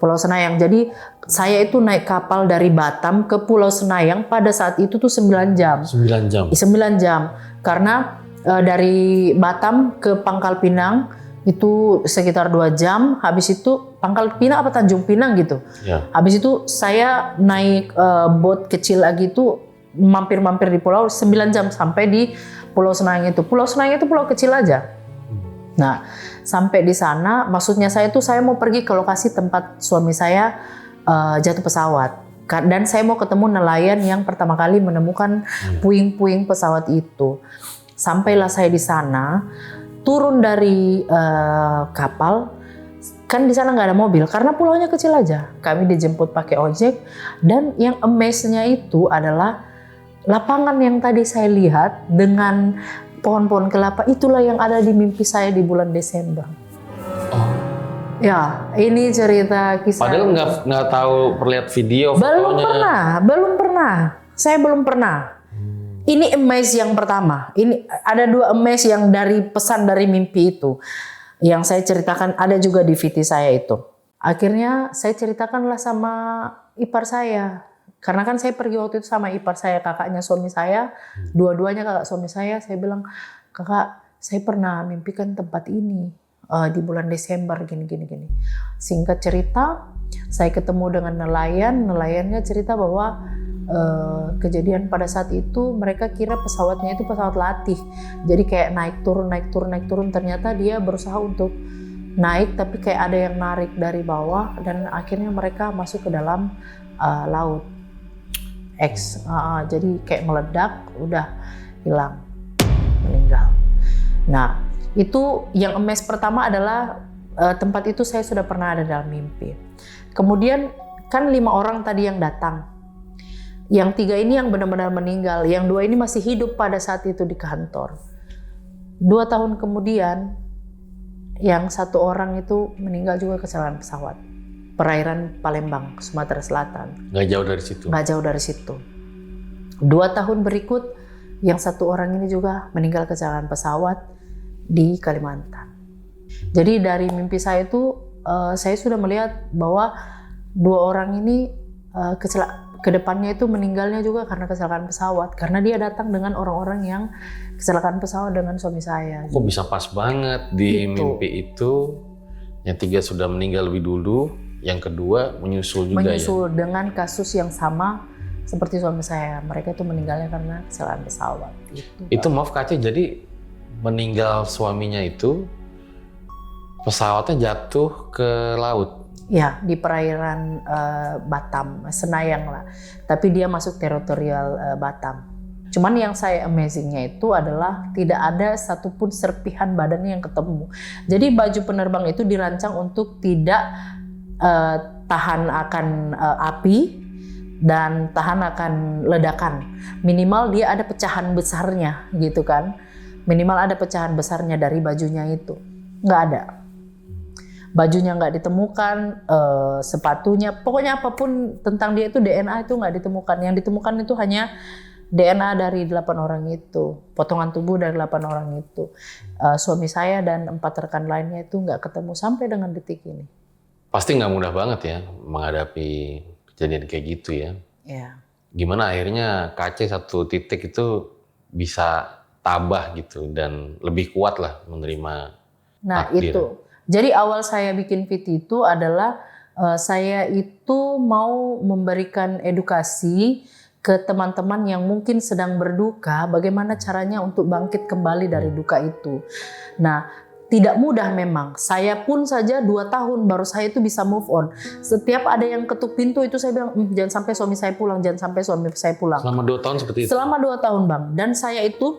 Pulau Senayang. Jadi saya itu naik kapal dari Batam ke Pulau Senayang pada saat itu tuh 9 jam. 9 jam. 9 jam. Karena dari Batam ke Pangkal Pinang itu sekitar 2 jam. Habis itu Pangkal Pinang apa Tanjung Pinang gitu. Ya. Habis itu saya naik boat kecil lagi itu mampir-mampir di pulau 9 jam sampai di Pulau Senayang itu. Pulau Senayang itu pulau kecil aja. Nah, sampai di sana maksudnya saya mau pergi ke lokasi tempat suami saya jatuh pesawat. Dan saya mau ketemu nelayan yang pertama kali menemukan puing-puing pesawat itu. Sampailah saya di sana, turun dari kapal, kan di sana nggak ada mobil karena pulaunya kecil aja. Kami dijemput pakai ojek, dan yang amaze-nya itu adalah lapangan yang tadi saya lihat dengan pohon-pohon kelapa, itulah yang ada di mimpi saya di bulan Desember. Oh. Ya, ini cerita kisah. Padahal nggak tahu perlihat video fotonya. Belum pernah. Saya belum pernah. Ini amaze yang pertama. Ini ada 2 amaze yang dari pesan dari mimpi itu. Yang saya ceritakan ada juga di VT saya itu. Akhirnya saya ceritakanlah sama ipar saya. Karena kan saya pergi waktu itu sama ipar saya, kakaknya suami saya. Dua-duanya kakak suami saya bilang, kakak saya pernah mimpikan tempat ini di bulan Desember gini. Singkat cerita, saya ketemu dengan nelayannya cerita bahwa kejadian pada saat itu mereka kira pesawatnya itu pesawat latih, jadi kayak naik turun, ternyata dia berusaha untuk naik tapi kayak ada yang narik dari bawah dan akhirnya mereka masuk ke dalam laut. Jadi kayak meledak, udah hilang, meninggal. Nah, itu yang amaze pertama adalah tempat itu saya sudah pernah ada dalam mimpi. Kemudian kan 5 orang tadi yang datang. Yang 3 ini yang benar-benar meninggal, yang 2 ini masih hidup pada saat itu di kantor. 2 tahun kemudian, yang 1 orang itu meninggal juga kecelakaan pesawat. Perairan Palembang, Sumatera Selatan. Nggak jauh dari situ? Nggak jauh dari situ. 2 tahun berikut, yang 1 orang ini juga meninggal kecelakaan pesawat di Kalimantan. Jadi dari mimpi saya itu, saya sudah melihat bahwa 2 orang ini kedepannya itu meninggalnya juga karena kecelakaan pesawat. Karena dia datang dengan orang-orang yang kecelakaan pesawat dengan suami saya. Kok bisa pas banget di mimpi itu, yang 3 sudah meninggal lebih dulu, yang kedua menyusul juga menyusul dengan kasus yang sama seperti suami saya. Mereka itu meninggalnya karena kecelakaan pesawat. Itu maaf Kak Aceh, jadi meninggal suaminya itu pesawatnya jatuh ke laut? Ya, di perairan Batam, Senayang lah. Tapi dia masuk teritorial Batam. Cuman yang saya amazingnya itu adalah tidak ada satupun serpihan badannya yang ketemu. Jadi baju penerbang itu dirancang untuk tidak tahan akan api dan tahan akan ledakan. Minimal dia ada pecahan besarnya gitu kan. Minimal ada pecahan besarnya dari bajunya itu. Nggak ada. Bajunya nggak ditemukan, sepatunya, pokoknya apapun tentang dia itu DNA itu nggak ditemukan. Yang ditemukan itu hanya DNA dari 8 orang itu, potongan tubuh dari 8 orang itu. Suami saya dan 4 rekan lainnya itu nggak ketemu sampai dengan detik ini. Pasti nggak mudah banget ya menghadapi kejadian kayak gitu ya. Ya. Gimana akhirnya Kak Aceh satu titik itu bisa tabah gitu dan lebih kuat lah menerima takdir. Itu. Jadi awal saya bikin fit itu adalah saya itu mau memberikan edukasi ke teman-teman yang mungkin sedang berduka, bagaimana caranya untuk bangkit kembali dari duka itu. Nah, tidak mudah memang. Saya pun saja 2 tahun baru saya itu bisa move on. Setiap ada yang ketuk pintu itu saya bilang, jangan sampai suami saya pulang, jangan sampai suami saya pulang. Selama 2 tahun seperti itu? Selama 2 tahun Bang. Dan saya itu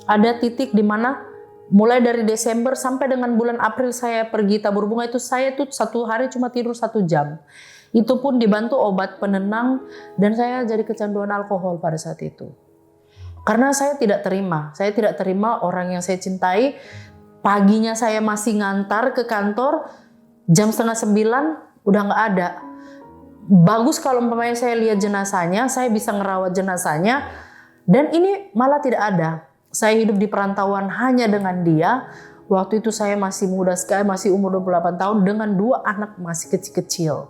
ada titik di mana mulai dari Desember sampai dengan bulan April saya pergi tabur bunga itu saya tuh 1 hari cuma tidur 1 jam. Itu pun dibantu obat penenang dan saya jadi kecanduan alkohol pada saat itu. Karena saya tidak terima orang yang saya cintai, paginya saya masih ngantar ke kantor, jam 8:30 udah nggak ada. Bagus kalau umpamanya saya lihat jenazahnya, saya bisa ngerawat jenazahnya, dan ini malah tidak ada. Saya hidup di perantauan hanya dengan dia. Waktu itu saya masih muda sekali, masih umur 28 tahun dengan 2 anak masih kecil-kecil.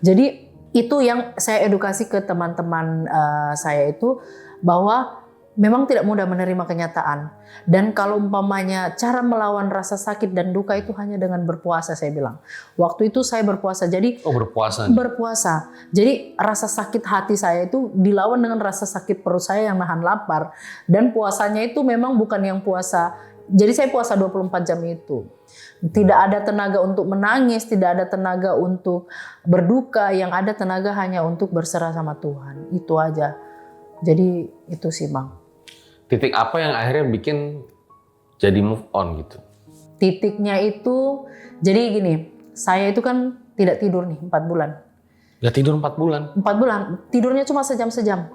Jadi itu yang saya edukasi ke teman-teman saya itu, bahwa memang tidak mudah menerima kenyataan. Dan kalau umpamanya cara melawan rasa sakit dan duka itu hanya dengan berpuasa, saya bilang. Waktu itu saya berpuasa. Jadi berpuasa. Berpuasa. Jadi rasa sakit hati saya itu dilawan dengan rasa sakit perut saya yang nahan lapar. Dan puasanya itu memang bukan yang puasa. Jadi saya puasa 24 jam itu. Tidak ada tenaga untuk menangis, tidak ada tenaga untuk berduka, yang ada tenaga hanya untuk berserah sama Tuhan. Itu aja. Jadi itu sih Bang. Titik apa yang akhirnya bikin jadi move on gitu? Titiknya itu, jadi gini, saya itu kan tidak tidur nih 4 bulan. Gak tidur 4 bulan? 4 bulan, tidurnya cuma sejam-sejam.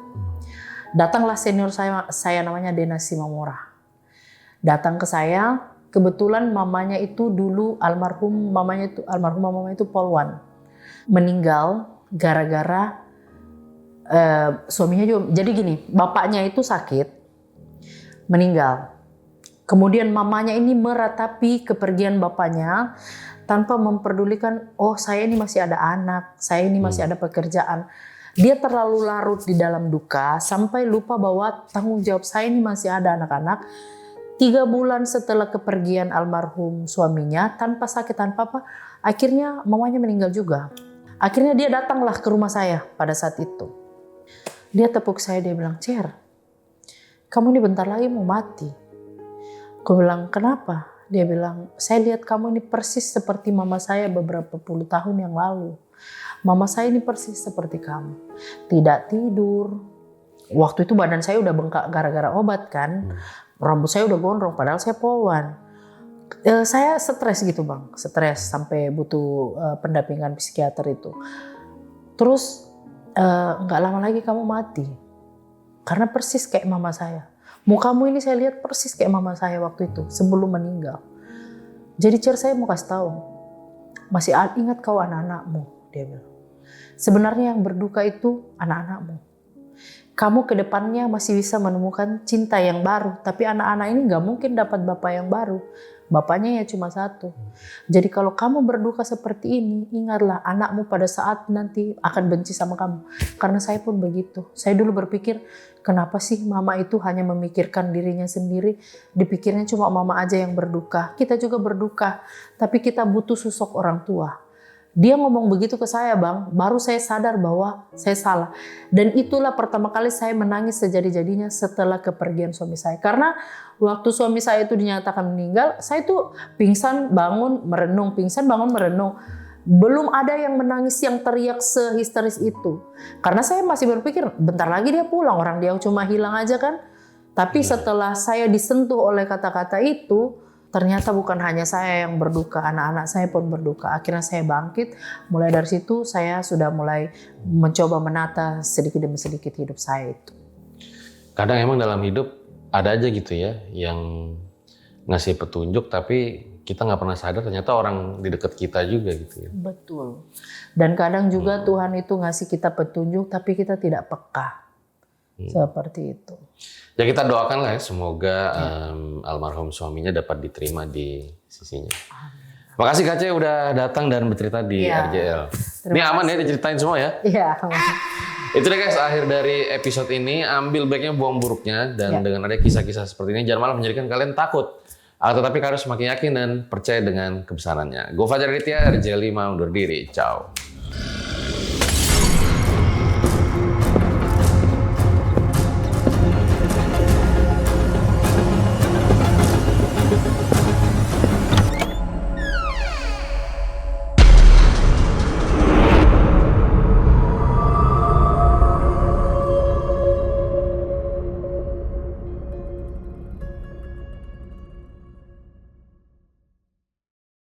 Datanglah senior saya namanya Dena Simamora. Datang ke saya, kebetulan mamanya itu dulu almarhum mamanya itu polwan. Meninggal gara-gara suaminya juga, jadi gini, bapaknya itu sakit, meninggal. Kemudian mamanya ini meratapi kepergian bapaknya tanpa memperdulikan, oh saya ini masih ada anak, saya ini masih ada pekerjaan. Dia terlalu larut di dalam duka sampai lupa bahwa tanggung jawab saya ini masih ada anak-anak. 3 bulan setelah kepergian almarhum suaminya, tanpa sakit, tanpa apa, akhirnya mamanya meninggal juga. Akhirnya dia datanglah ke rumah saya pada saat itu. Dia tepuk saya, dia bilang, "Cer, kamu ini bentar lagi mau mati." Aku bilang, "Kenapa?" Dia bilang, "Saya lihat kamu ini persis seperti mama saya beberapa puluh tahun yang lalu. Mama saya ini persis seperti kamu. Tidak tidur." Waktu itu badan saya udah bengkak gara-gara obat kan. Rambut saya udah gondrong padahal saya polwan. Saya stres gitu Bang, stres sampai butuh pendampingan psikiater itu. Terus nggak lama lagi kamu mati, karena persis kayak mama saya. Mukamu ini saya lihat persis kayak mama saya waktu itu sebelum meninggal. Jadi saya mau kasih tahu, masih ingat kau anak-anakmu, dia bilang. Sebenarnya yang berduka itu anak-anakmu. Kamu ke depannya masih bisa menemukan cinta yang baru, tapi anak-anak ini nggak mungkin dapat bapak yang baru. Bapaknya ya cuma satu. Jadi kalau kamu berduka seperti ini, ingatlah anakmu pada saat nanti akan benci sama kamu. Karena saya pun begitu. Saya dulu berpikir, kenapa sih mama itu hanya memikirkan dirinya sendiri, dipikirnya cuma mama aja yang berduka. Kita juga berduka, tapi kita butuh sosok orang tua. Dia ngomong begitu ke saya Bang, baru saya sadar bahwa saya salah. Dan itulah pertama kali saya menangis sejadi-jadinya setelah kepergian suami saya. Karena waktu suami saya itu dinyatakan meninggal, saya tuh pingsan, bangun, merenung, pingsan, bangun, merenung. Belum ada yang menangis yang teriak sehisteris itu. Karena saya masih berpikir, bentar lagi dia pulang, orang dia cuma hilang aja kan. Tapi setelah saya disentuh oleh kata-kata itu, ternyata bukan hanya saya yang berduka, anak-anak saya pun berduka. Akhirnya saya bangkit, mulai dari situ saya sudah mulai mencoba menata sedikit demi sedikit hidup saya itu. Kadang emang dalam hidup ada aja gitu ya, yang ngasih petunjuk tapi kita nggak pernah sadar ternyata orang di dekat kita juga gitu ya. Betul. Dan kadang juga Tuhan itu ngasih kita petunjuk tapi kita tidak peka. Seperti itu. Ya kita doakan lah ya, semoga almarhum suaminya dapat diterima di sisinya. Makasih Kak Ce udah datang dan bercerita di RJL. Ini aman ya diceritain semua ya? Iya. Itu deh guys, akhir dari episode ini. Ambil baiknya, buang buruknya. Dan dengan ada kisah-kisah seperti ini, jangan malah menjadikan kalian takut. Tetapi harus semakin yakin dan percaya dengan kebesarannya. Gue Fajar Aditya, RJL 5 undur diri. Ciao.